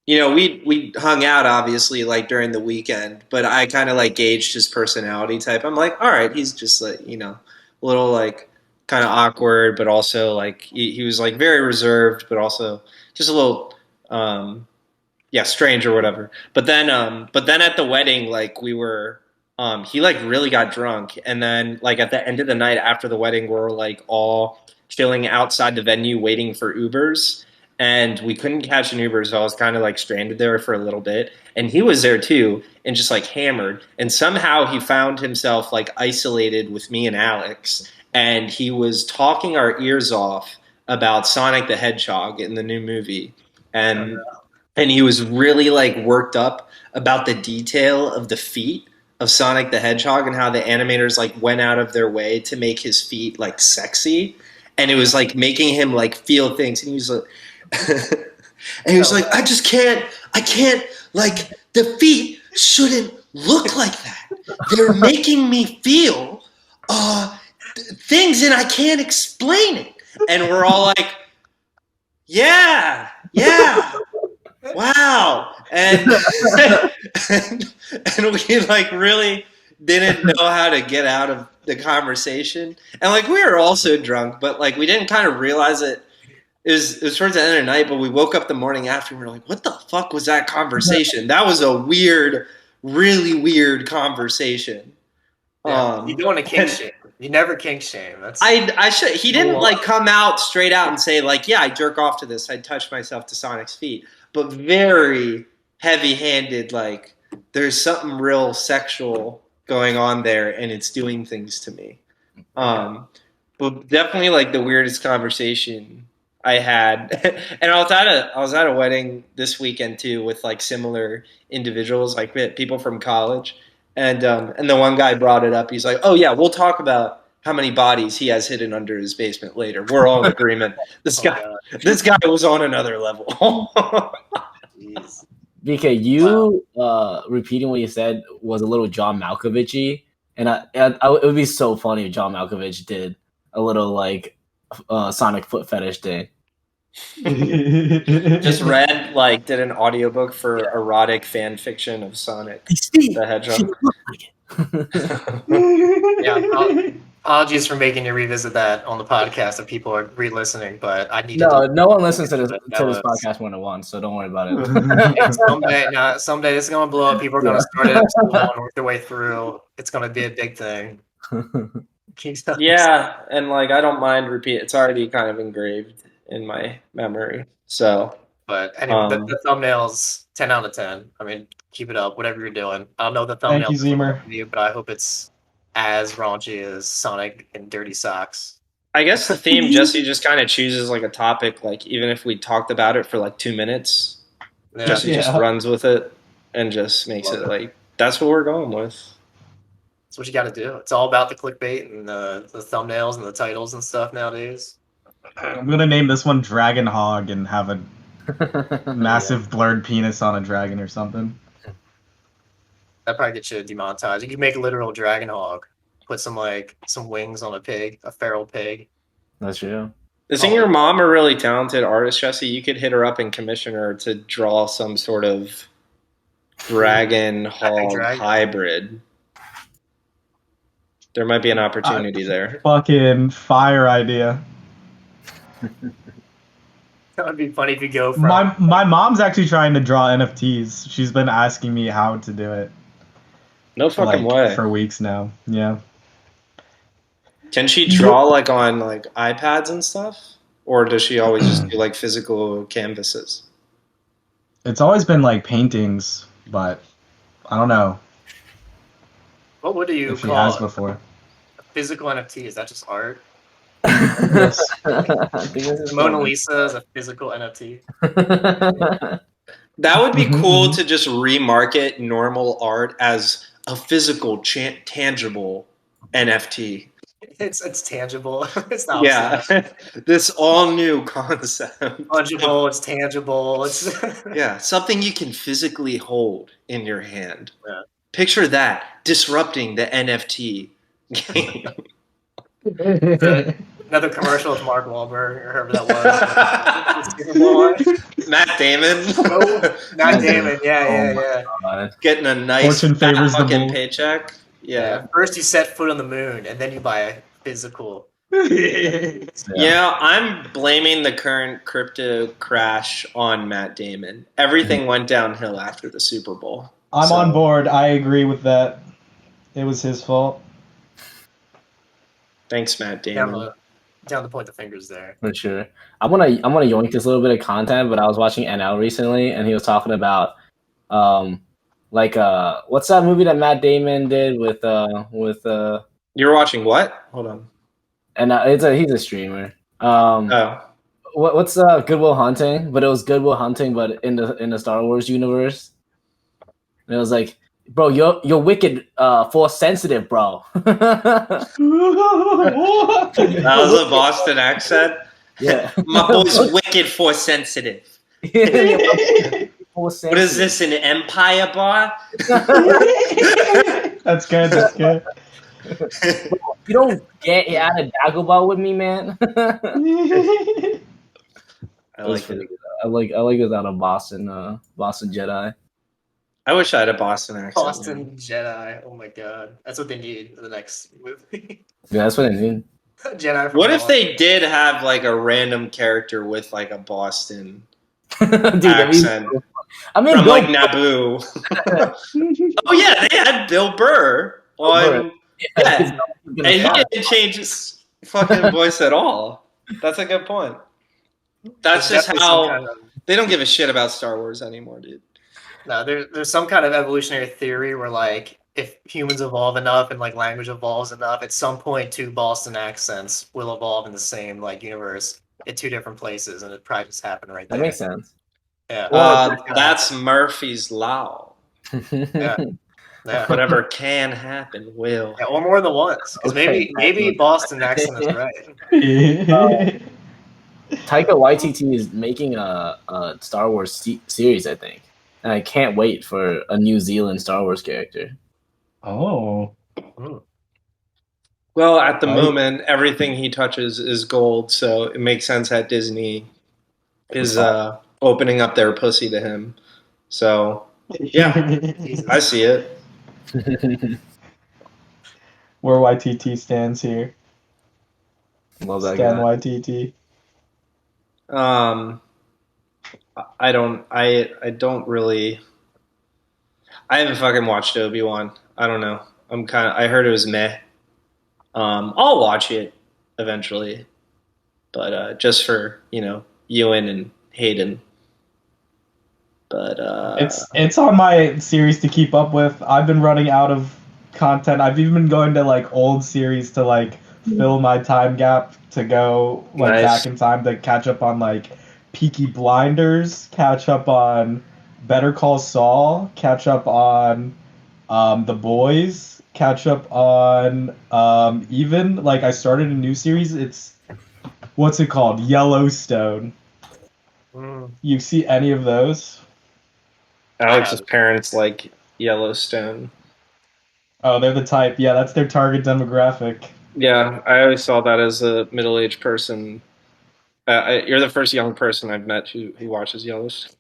you know, we hung out obviously like during the weekend, but I kind of like gauged his personality type. I'm like, all right, he's just like, you know, a little like kind of awkward, but also like he was like very reserved, but also just a little strange or whatever. But then at the wedding, like we were he like really got drunk, and then like at the end of the night after the wedding, we were like all chilling outside the venue waiting for Ubers, and we couldn't catch an Uber, so I was kind of like stranded there for a little bit, and he was there too and just like hammered, and somehow he found himself like isolated with me and Alex, and he was talking our ears off about Sonic the Hedgehog in the new movie, and he was really like worked up about the detail of the feet of Sonic the Hedgehog and how the animators like went out of their way to make his feet like sexy, and it was like making him like feel things, and he was like and he was like, I can't like the feet shouldn't look like that. They're making me feel things and I can't explain it. And we're all like, yeah, wow. And we like really didn't know how to get out of the conversation. And like we were also drunk, but like we didn't kind of realize it. It was towards the end of the night, but we woke up the morning after and we were like, what the fuck was that conversation? That was a weird, really weird conversation. Yeah, you don't want to kink shame. You never kink shame. That's I should. He didn't like come out straight out and say like, yeah, I jerk off to this. I touch myself to Sonic's feet, but very heavy-handed. Like there's something real sexual going on there, and it's doing things to me. But definitely like the weirdest conversation I had, and I was at a wedding this weekend too with like similar individuals, like people from college. And the one guy brought it up. He's like, "Oh yeah, we'll talk about how many bodies he has hidden under his basement later." We're all in agreement. This guy was on another level. BK, you repeating what you said was a little John Malkovich-y, and it would be so funny if John Malkovich did a little like Sonic foot fetish day. Just read, like, did an audiobook for erotic fan fiction of Sonic the Hedgehog. Yeah, apologies for making you revisit that on the podcast if people are re-listening, but I need to No one listens to this That to this was- podcast more than once, so don't worry about it. someday it's gonna blow up. People are gonna start at episode 1, work their way through. It's gonna be a big thing. Yeah, and like I don't mind repeat. It's already kind of engraved in my memory. So, But anyway, the thumbnails 10 out of 10. I mean, keep it up, whatever you're doing. I don't know the thumbnail, Thank you, Zemer. but I hope it's as raunchy as Sonic in dirty socks. I guess the theme Jesse just kind of chooses like a topic. Like even if we talked about it for like 2 minutes, Yeah. Jesse just runs with it and just makes it like that's what we're going with. That's what you got to do. It's all about the clickbait and the thumbnails and the titles and stuff nowadays. I'm gonna name this one Dragon Hog and have a massive blurred penis on a dragon or something. That probably gets you demonetized. You could make a literal dragon hog. Put some wings on a pig, a feral pig. That's true. Isn't your mom a really talented artist, Jesse? You could hit her up and commission her to draw some sort of dragon hog hybrid. There might be an opportunity there. Fucking fire idea. That would be funny if you go from My mom's actually trying to draw NFTs. She's been asking me how to do it. No fucking way. For weeks now. Yeah. Can she draw like on like iPads and stuff? Or does she always just do like physical canvases? It's always been like paintings, but I don't know. What would you if she call has it? before. A physical NFT? Is that just art? Yes. Mona Lisa is a physical NFT. That would be cool to just remarket normal art as a physical, tangible NFT. It's tangible. It's not. Yeah, this all new concept. Fungible. It's tangible. It's yeah, something you can physically hold in your hand. Yeah. Picture that disrupting the NFT game. Another commercial with Mark Wahlberg or whoever that was. Matt Damon. Matt Damon. Yeah. Getting a nice Fortune favors the fucking bull. paycheck. Yeah. First you set foot on the moon, and then you buy a physical. Yeah, I'm blaming the current crypto crash on Matt Damon. Everything went downhill after the Super Bowl. I'm on board. I agree with that. It was his fault. Thanks, Matt Damon. Down to point the fingers there. For sure. I'm gonna yoink this little bit of content, but I was watching NL recently, and he was talking about what's that movie that Matt Damon did with You're watching what? Hold on. And he's a streamer. Oh. What's Good Will Hunting? But it was Good Will Hunting, but in the Star Wars universe. And it was like, bro, you're wicked, force sensitive, bro. That was a Boston accent. Yeah, my boy's wicked force sensitive. Force What is this, an Empire bar? That's good. That's good. You don't get out of Dagobah with me, man. I like it. I like it out of Boston Jedi. I wish I had a Boston accent. Boston Jedi. Oh my god, that's what they need for the next movie. Yeah, that's what I mean. Jedi. What if they did have like a random character with like a Boston Dude, accent? I mean, from like Naboo. Oh yeah, they had Bill Burr on. Yeah, and he didn't change his fucking voice at all. That's a good point. That's just how they don't give a shit about Star Wars anymore, dude. No, there's some kind of evolutionary theory where like if humans evolve enough and like language evolves enough, at some point two Boston accents will evolve in the same like universe at two different places, and it probably just happened right there. That makes sense. Yeah. That's Murphy's Law. Yeah. Yeah. Whatever can happen will. Yeah, or more than once, because maybe Boston accent is right. Taika Waititi is making a Star Wars series, I think, and I can't wait for a New Zealand Star Wars character. Oh. Well, at the Right. moment, everything he touches is gold, so it makes sense that Disney is opening up their pussy to him. So, yeah, I see it. Where YTT stands here. Love that Stan guy. YTT. Um, I don't really. I haven't fucking watched Obi-Wan. I don't know. I heard it was meh. I'll watch it eventually, but just for Ewan and Hayden. But It's on my series to keep up with. I've been running out of content. I've even been going to like old series to like fill my time gap to go like back nice. in time to catch up on like Peaky Blinders, catch up on Better Call Saul, catch up on The Boys, catch up on even like I started a new series. It's what's it called? Yellowstone. Mm, You see any of those? I Alex's have. parents like Yellowstone. Oh, they're the type. Yeah, that's their target demographic. Yeah, I always saw that as a middle-aged person. You're the first young person I've met who watches Yellowstone.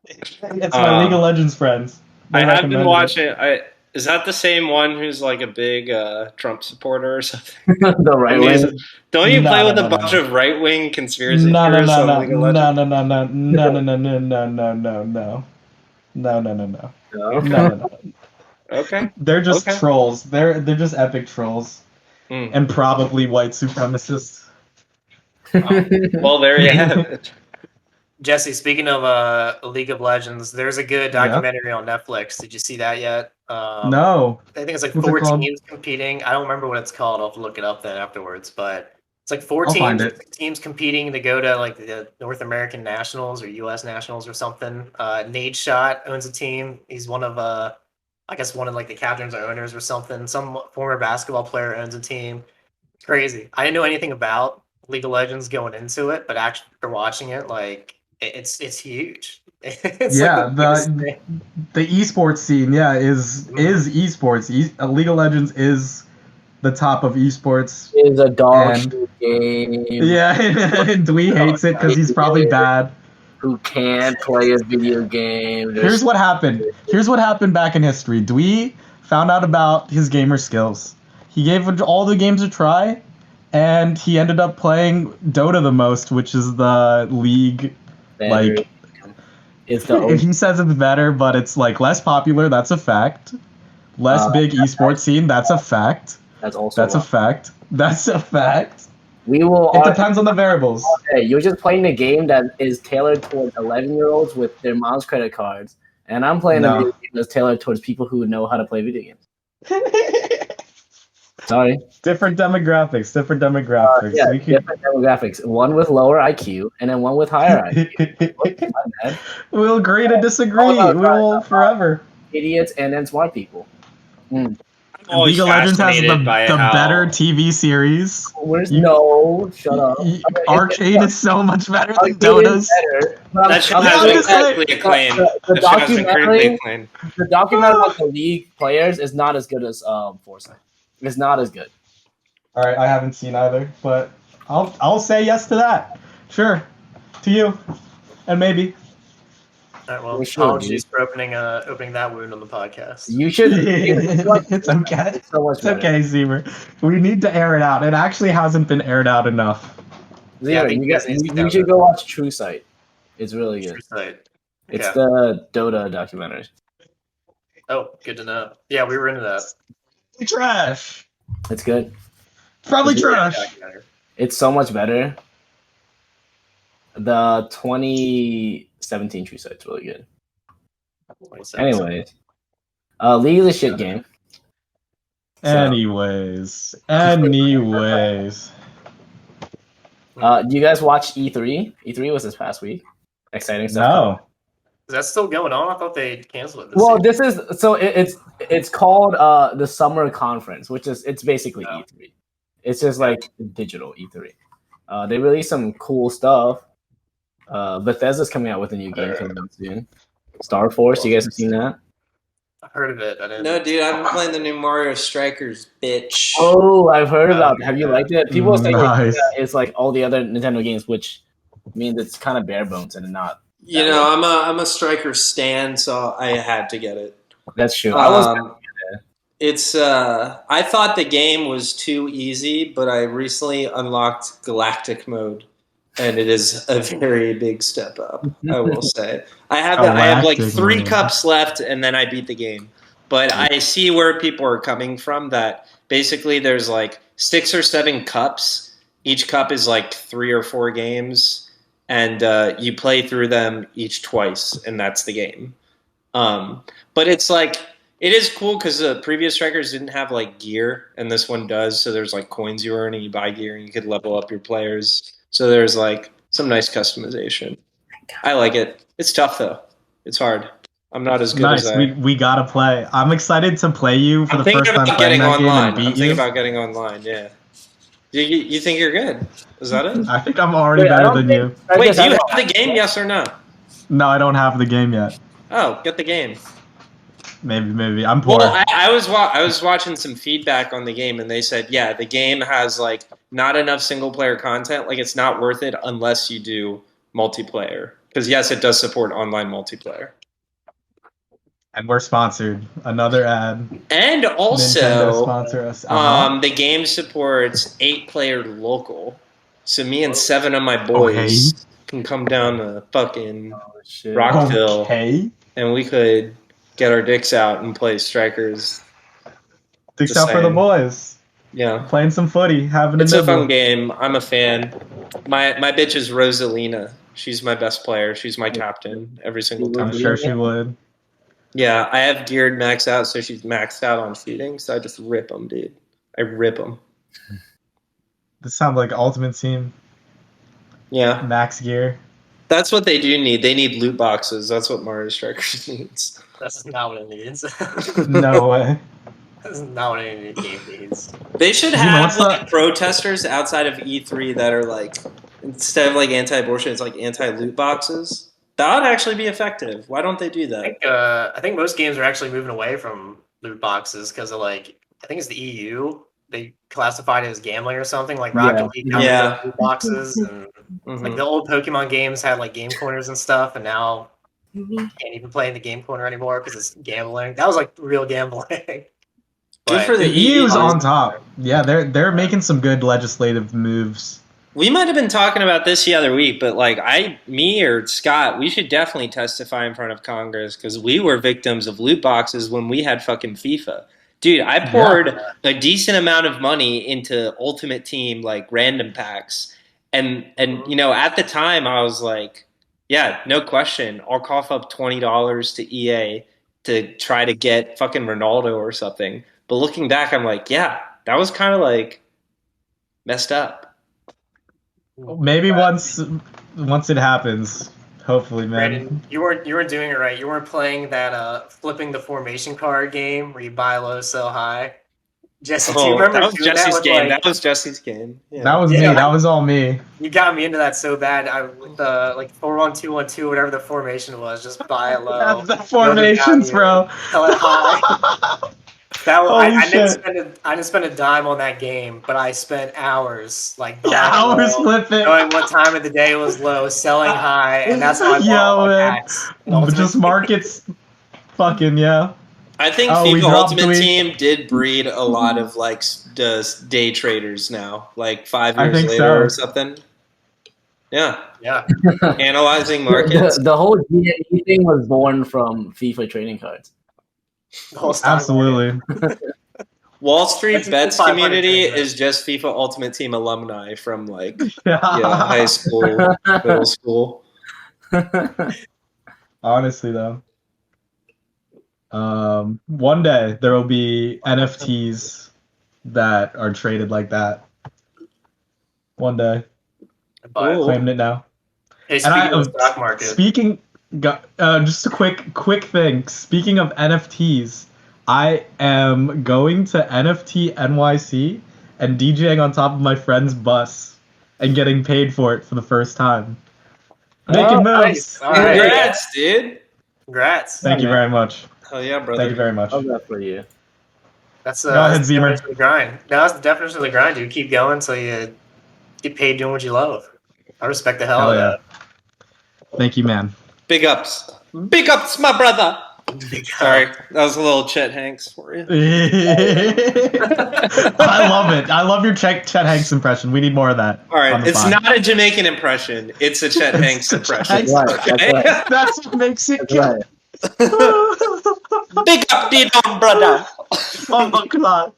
It's my League of Um, Legends friends. I They have been recommended it. watching. Is that the same one who's like a big Trump supporter or something? The right And wing. don't you play No, no, with a no, no, bunch no. of right-wing conspiracy No, no, theorists no, on no, League of no, Legends? no, no, no, no, no, no, no, no, no, no, no, no, no, no, no, no, No. no, no. Okay, They're just okay. trolls. They're just epic trolls, Hmm. and probably white supremacists. Well, there you have it. Jesse, speaking of League of Legends, there's a good Yeah. documentary on Netflix. Did you see that yet? No. I think it's like What's it four called? teams competing. I don't remember what it's called. I'll have to look it up then afterwards. But it's like four I'll find it. teams competing to go to like the North American Nationals or U.S. Nationals or something. Nade Shot owns a team. He's one of I guess one of like the captains or owners or something. Some former basketball player owns a team. It's crazy. I didn't know anything about League of Legends going into it, but actually after watching it, like it's huge. It's like Yeah, the biggest thing. the esports scene, yeah, is esports. League of Legends is the top of esports, Is a dog and shit game. yeah, and Dwee hates it because he's probably bad. Who can't play a video game? Here's what happened. Here's what happened back in history. Dwee found out about his gamer skills. He gave all the games a try, and he ended up playing Dota the most, which is the league. better. Like, It's the he says it's better, but it's like less popular. That's a fact. Less big esports scene. That's a fact. that's also That's a wrong. fact. That's a fact. We will. It depends on the variables. Hey, you're just playing a game that is tailored towards 11-year-olds with their mom's credit cards, and I'm playing a No. video game that's tailored towards people who know how to play video games. Sorry. Different demographics. Different demographics. Yeah, We could- different demographics. One with lower IQ, and then one with higher IQ. My bad. We'll agree to disagree. Oh, no, We'll forever. Idiots and then smart people. I'm always League of Legends has fascinated by the how better TV series. Where's You- no? Shut up. Arcane is so much better than Arcade Dota's. is better, but that shit I'm has not been just saying- critically acclaimed. The That shit has been critically documentary, acclaimed. the documentary about the league players is not as good as Forza. It's not as good. All right, I haven't seen either, but I'll say yes to that. Sure, to you, and maybe. All right, well, We should, apologies for opening that wound on the podcast. You should. It's okay. It's so much It's better. okay, Zemer. We need to air it out. It actually hasn't been aired out enough. Zero, Yeah, I think you, you guys guys, need to you, sit you down should there. go watch True Sight. It's really good. True sight. It's Okay. the Dota documentary. Oh, good to know. Yeah, we were into that. Trash. It's good. Probably It's trash. Documentary. It's so much better. The 2017 True Sight's really good. 27. Anyways, League is a shit game. So, Anyways. do you guys watch E3? E3 was this past week. Exciting stuff. No. Is that still going on? I thought they canceled it. Well, year. this is so it's called the Summer Conference, which is it's basically Oh. E3. It's just like digital E3. They released some cool stuff. Bethesda's coming out with a new game coming out soon. Star Force, you guys have seen that? I've heard of it. I didn't. No, dude, I've been playing the new Mario Strikers, bitch. Oh, I've heard about it. Have you liked it? People say Nice. it's like all the other Nintendo games, which means it's kind of bare bones and not. You know, I'm a Striker stan, so I had to get it. That's true. It's I thought the game was too easy, but I recently unlocked Galactic mode, and it is a very big step up. I will say. I have like 3 cups left, and then I beat the game. But I see where people are coming from. That basically there's like 6 or 7 cups. Each cup is like 3 or 4 games, and you play through them each twice, and that's the game. But it's like. It is cool because the previous Strikers didn't have like gear, and this one does. So there's like coins you earn, and you buy gear, and you could level up your players. So there's like some nice customization. I like it. It's tough though. It's hard. I'm not as good as I. We gotta play. I'm excited to play you for the first time playing that game and beat you. I'm thinking about getting online. Yeah. You think you're good? Is that it? I think I'm already better than you. Wait, do you have the game? Yes or no? No, I don't have the game yet. Oh, get the game. Maybe. I'm poor. Well, I was watching some feedback on the game, and they said, yeah, the game has like not enough single player content. Like it's not worth it unless you do multiplayer. Because yes, it does support online multiplayer. And we're sponsored. Another ad. And also, Nintendo sponsor us. The game supports 8-player local. So me and 7 of my boys can come down to fucking Rockville, and we could get our dicks out and play Strikers. Dicks out for the boys. Yeah. Playing some footy, having It's a fun game. I'm a fan. My bitch is Rosalina. She's my best player. She's my captain every single time. I'm sure she would. Yeah, I have geared maxed out, so she's maxed out on shooting, so I just rip them, dude. I rip them. This sounds like Ultimate Team. Yeah. Max gear. That's what they do need. They need loot boxes. That's what Mario Strikers needs. That's not what it needs. No way. That's not what any game needs. They should have like protesters outside of E3 that are like, instead of like anti-abortion, it's like anti-loot boxes. That would actually be effective. Why don't they do that? I think most games are actually moving away from loot boxes because of like, I think it's the EU. They classified it as gambling or something, like Rocket League loot boxes, and like the old Pokemon games had like game corners and stuff, and now you can't even play in the game corner anymore because it's gambling. That was like real gambling. Good for the EU's on top. Yeah, they're making some good legislative moves. We might have been talking about this the other week, but like me or Scott, we should definitely testify in front of Congress because we were victims of loot boxes when we had fucking FIFA. Dude, I poured a decent amount of money into Ultimate Team, like random packs. And you know, at the time I was like, yeah, no question. I'll cough up $20 to EA to try to get fucking Ronaldo or something. But looking back, I'm like, yeah, that was kind of like messed up. Maybe once it happens. Hopefully, man. Brandon, you weren't doing it right. You weren't playing that flipping the formation card game where you buy low, sell high. Jesse, do you remember that was Jesse's game? Like, that was Jesse's game. Yeah. That was me. That was all me. You got me into that so bad. With the like 4-1-2-1-2, whatever the formation was, just buy it low. That's the formations, bro. Sell it high. I didn't spend a dime on that game, but I spent hours hours flipping, knowing what time of the day was low, selling high, and that's how I bought my packs. Just markets, fucking I think FIFA Ultimate Team did breed a lot of like day traders now, like 5 years later or something. Yeah. Analyzing markets. The whole GME thing was born from FIFA trading cards. Absolutely. Wall Street Bets community is just FIFA Ultimate Team alumni from like high school, middle school. Honestly, though, one day there will be NFTs that are traded like that. One day, claiming it now. Hey, speaking of the stock market. Just a quick thing. Speaking of NFTs, I am going to NFT NYC and DJing on top of my friend's bus and getting paid for it for the first time. Making moves. Nice. Congrats, dude. Congrats. Thank you very much. Hell yeah, brother. Thank you very much. Love that for you. That's Go ahead, that's the Zemer. definition of the grind. No, that's the definition of the grind, dude. Keep going until you get paid doing what you love. I respect the hell Hell out yeah. of Thank you, man. Big ups. Big ups, my brother. that. Sorry, that was a little Chet Hanks for you. I love it. I love your Chet Hanks impression. We need more of that. All right, on the it's pod. not a Jamaican impression. It's a Chet It's Hanks a impression. Chet Hanks. Okay? That's what makes it That's right. Big up, the dumb brother. Oh my god.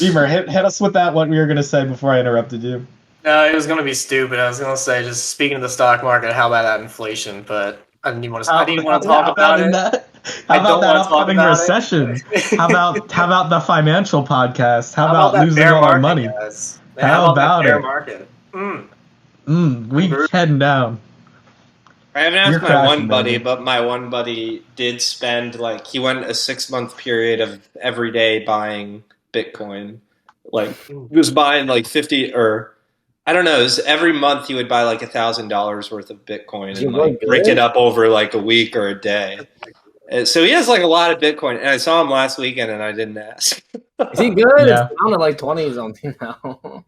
Emer, hit us with that. What we were gonna say before I interrupted you. No, it was gonna be stupid. I was gonna say, just speaking of the stock market, how about that inflation? But I didn't even want to talk about it. How I about don't that wanna talk upcoming about it. recession? How about the financial podcast? How How about that losing bear all our market, money? guys? Man, How about that bear it? market? We heading down. I haven't We're asked my crashing, one buddy, baby. but my one buddy did spend he went a 6-month period of every day buying Bitcoin. Like he was buying 50 or I don't know. It was every month he would buy $1,000 worth of Bitcoin You and look break good. it up over a week or a day. And so he has a lot of Bitcoin. And I saw him last weekend and I didn't ask. Is he good? Yeah. It's down to 20 something now.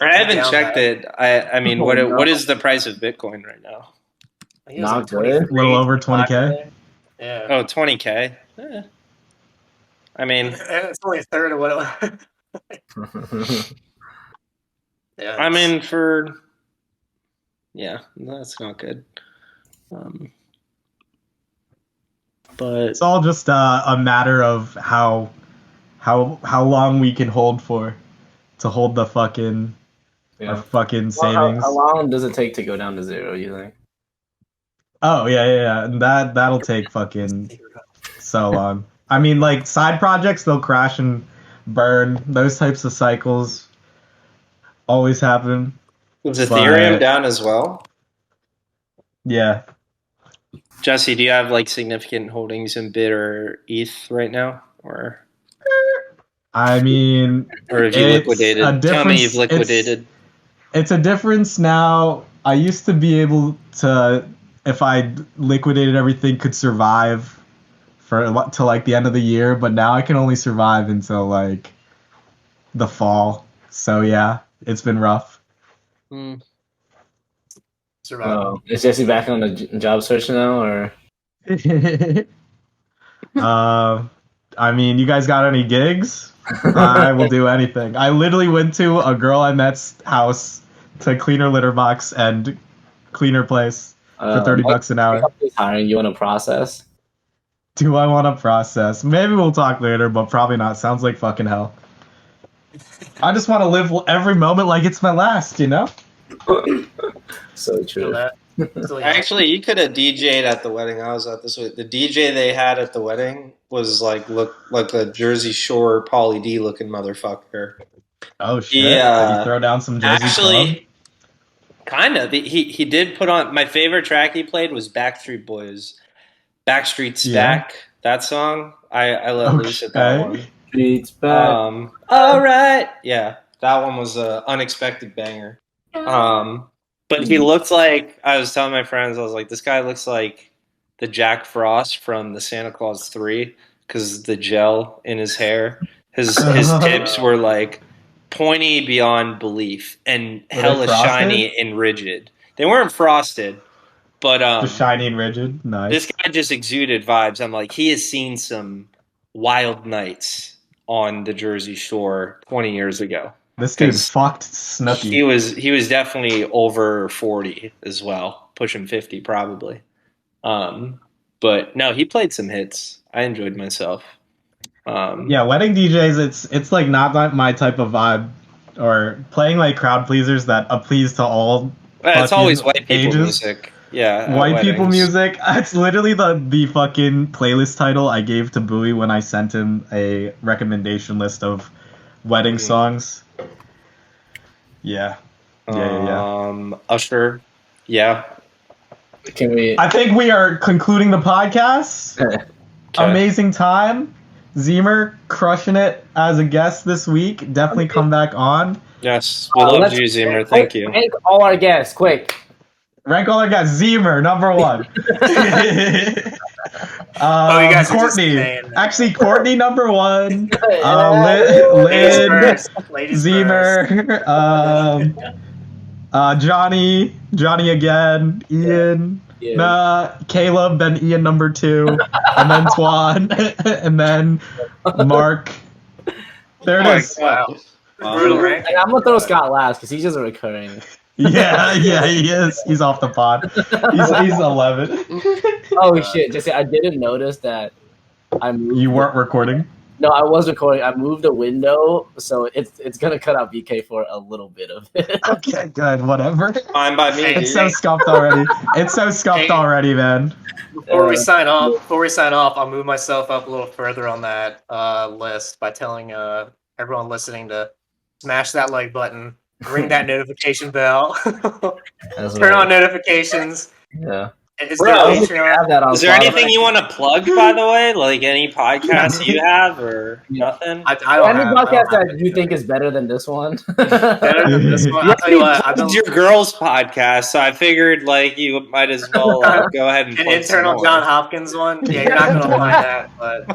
I haven't checked it. I mean, Oh, no. what is the price of Bitcoin right now? He was Not good. 23, A little over 25 20K. today. Yeah. Oh, 20K. I mean, It's only a third of what it was. Yeah. I'm in for. Yeah, that's not good. But It's all just a matter of how long we can hold to hold the fucking our fucking savings. How long does it take to go down to 0, you think? Oh yeah. And that'll take fucking so long. I mean, side projects, they'll crash and burn. Those types of cycles always happen. is Ethereum But- down as well? Yeah. Jesse, do you have significant holdings in Bit or ETH right now, or I mean, have you it's liquidated? a Tell me difference- you've liquidated. It's a difference now. I used to be able to, if I liquidated everything, could survive till the end of the year, but now I can only survive until the fall. So yeah, it's been rough. Survival. Is Jesse back on the job search now, or? I mean, you guys got any gigs? I will do anything. I literally went to a girl I met's house to clean her litter box and clean her place for $30 an hour. Hiring you on a process? Do I want to process? Maybe we'll talk later, but probably not. Sounds like fucking hell. I just want to live every moment like it's my last, you know? So Feel true. that. Still, yeah. Actually, you could have DJ'd at the wedding I was at this week. The DJ they had at the wedding was looked like a Jersey Shore Pauly D looking motherfucker. Oh shit! Yeah. Did you throw down some Jersey Club? Actually, kind of. He did put on my favorite track he played was Backstreet Boys, Backstreet's Yeah. Back. That song I let loose at that Okay. one. Streets back. All right, yeah, that one was an unexpected banger. But he looked like, I was telling my friends, I was like, this guy looks like the Jack Frost from the Santa Claus 3 because the gel in his hair. His tips were pointy beyond belief and Were they hella frosted? shiny and rigid. They weren't frosted, but Just shiny and rigid. Nice. this guy just exuded vibes. I'm like, he has seen some wild nights on the Jersey Shore 20 years ago. This dude 'Cause fucked Snooki. He was definitely over 40 as well, pushing 50 probably. But no, he played some hits. I enjoyed myself. Yeah, wedding DJs, it's not my type of vibe. Or playing crowd pleasers that appease to all It's always fucking white people ages. music. Yeah, at White people weddings. music. It's literally the fucking playlist title I gave to Bowie when I sent him a recommendation list of wedding songs. Yeah. Usher. Yeah. Can we? I think we are concluding the podcast. Okay. Amazing time. Zemer crushing it as a guest this week. Definitely come back on. Yes, we love let's- you, Zimmer. Thank you. Thank all our guests, quick. Rank all our guys. Zemer, number one. You guys are just Courtney. saying that. Actually, Courtney number 1. Ladies Lynn, first. Ladies first. Zemer, Johnny again, Ian, Caleb, then Ian number 2, and then Twan, and then Mark. There it is. Wow. Brutal ranking. And I'm gonna throw Scott last because he's just recurring. Yeah, he is. He's off the pod. He's 11. Oh shit! Jesse, I didn't notice that. You weren't recording? No, I was recording. I moved the window, so it's gonna cut out BK for a little bit of it. Okay, good. Whatever. Fine by me. It's so scuffed already. It's so scuffed already, man. Before we sign off, I'll move myself up a little further on that list by telling everyone listening to smash that like button, ring that notification bell, turn on notifications. Yeah. Is there Patreon? Is there anything you want to plug, by the way? Like any podcasts you have or nothing? I don't have. Any podcast that you think is better than this one? Better than this one? I'll tell you what. It's your girls' podcast, so I figured like you might as well go ahead and an internal John Hopkins one. Yeah, you're not gonna find that. But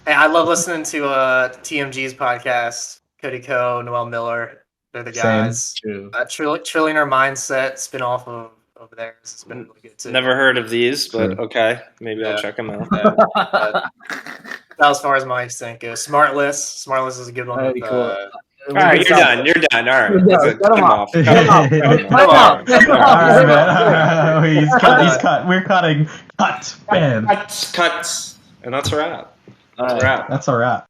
hey, I love listening to TMG's podcast. Cody Ko, Noel Miller, they're the guys. True. Trillionaire Mindset spinoff of theirs. It's been really good too. Never heard of these, but okay, maybe I'll check them out. That as far as my extent goes. Smartless is a good one. That'd be cool. All right, you're done. All right, cut him off. All right, man. He's cut. We're cutting. Cut, man. Cuts, and that's a wrap. That's a wrap. That's a wrap.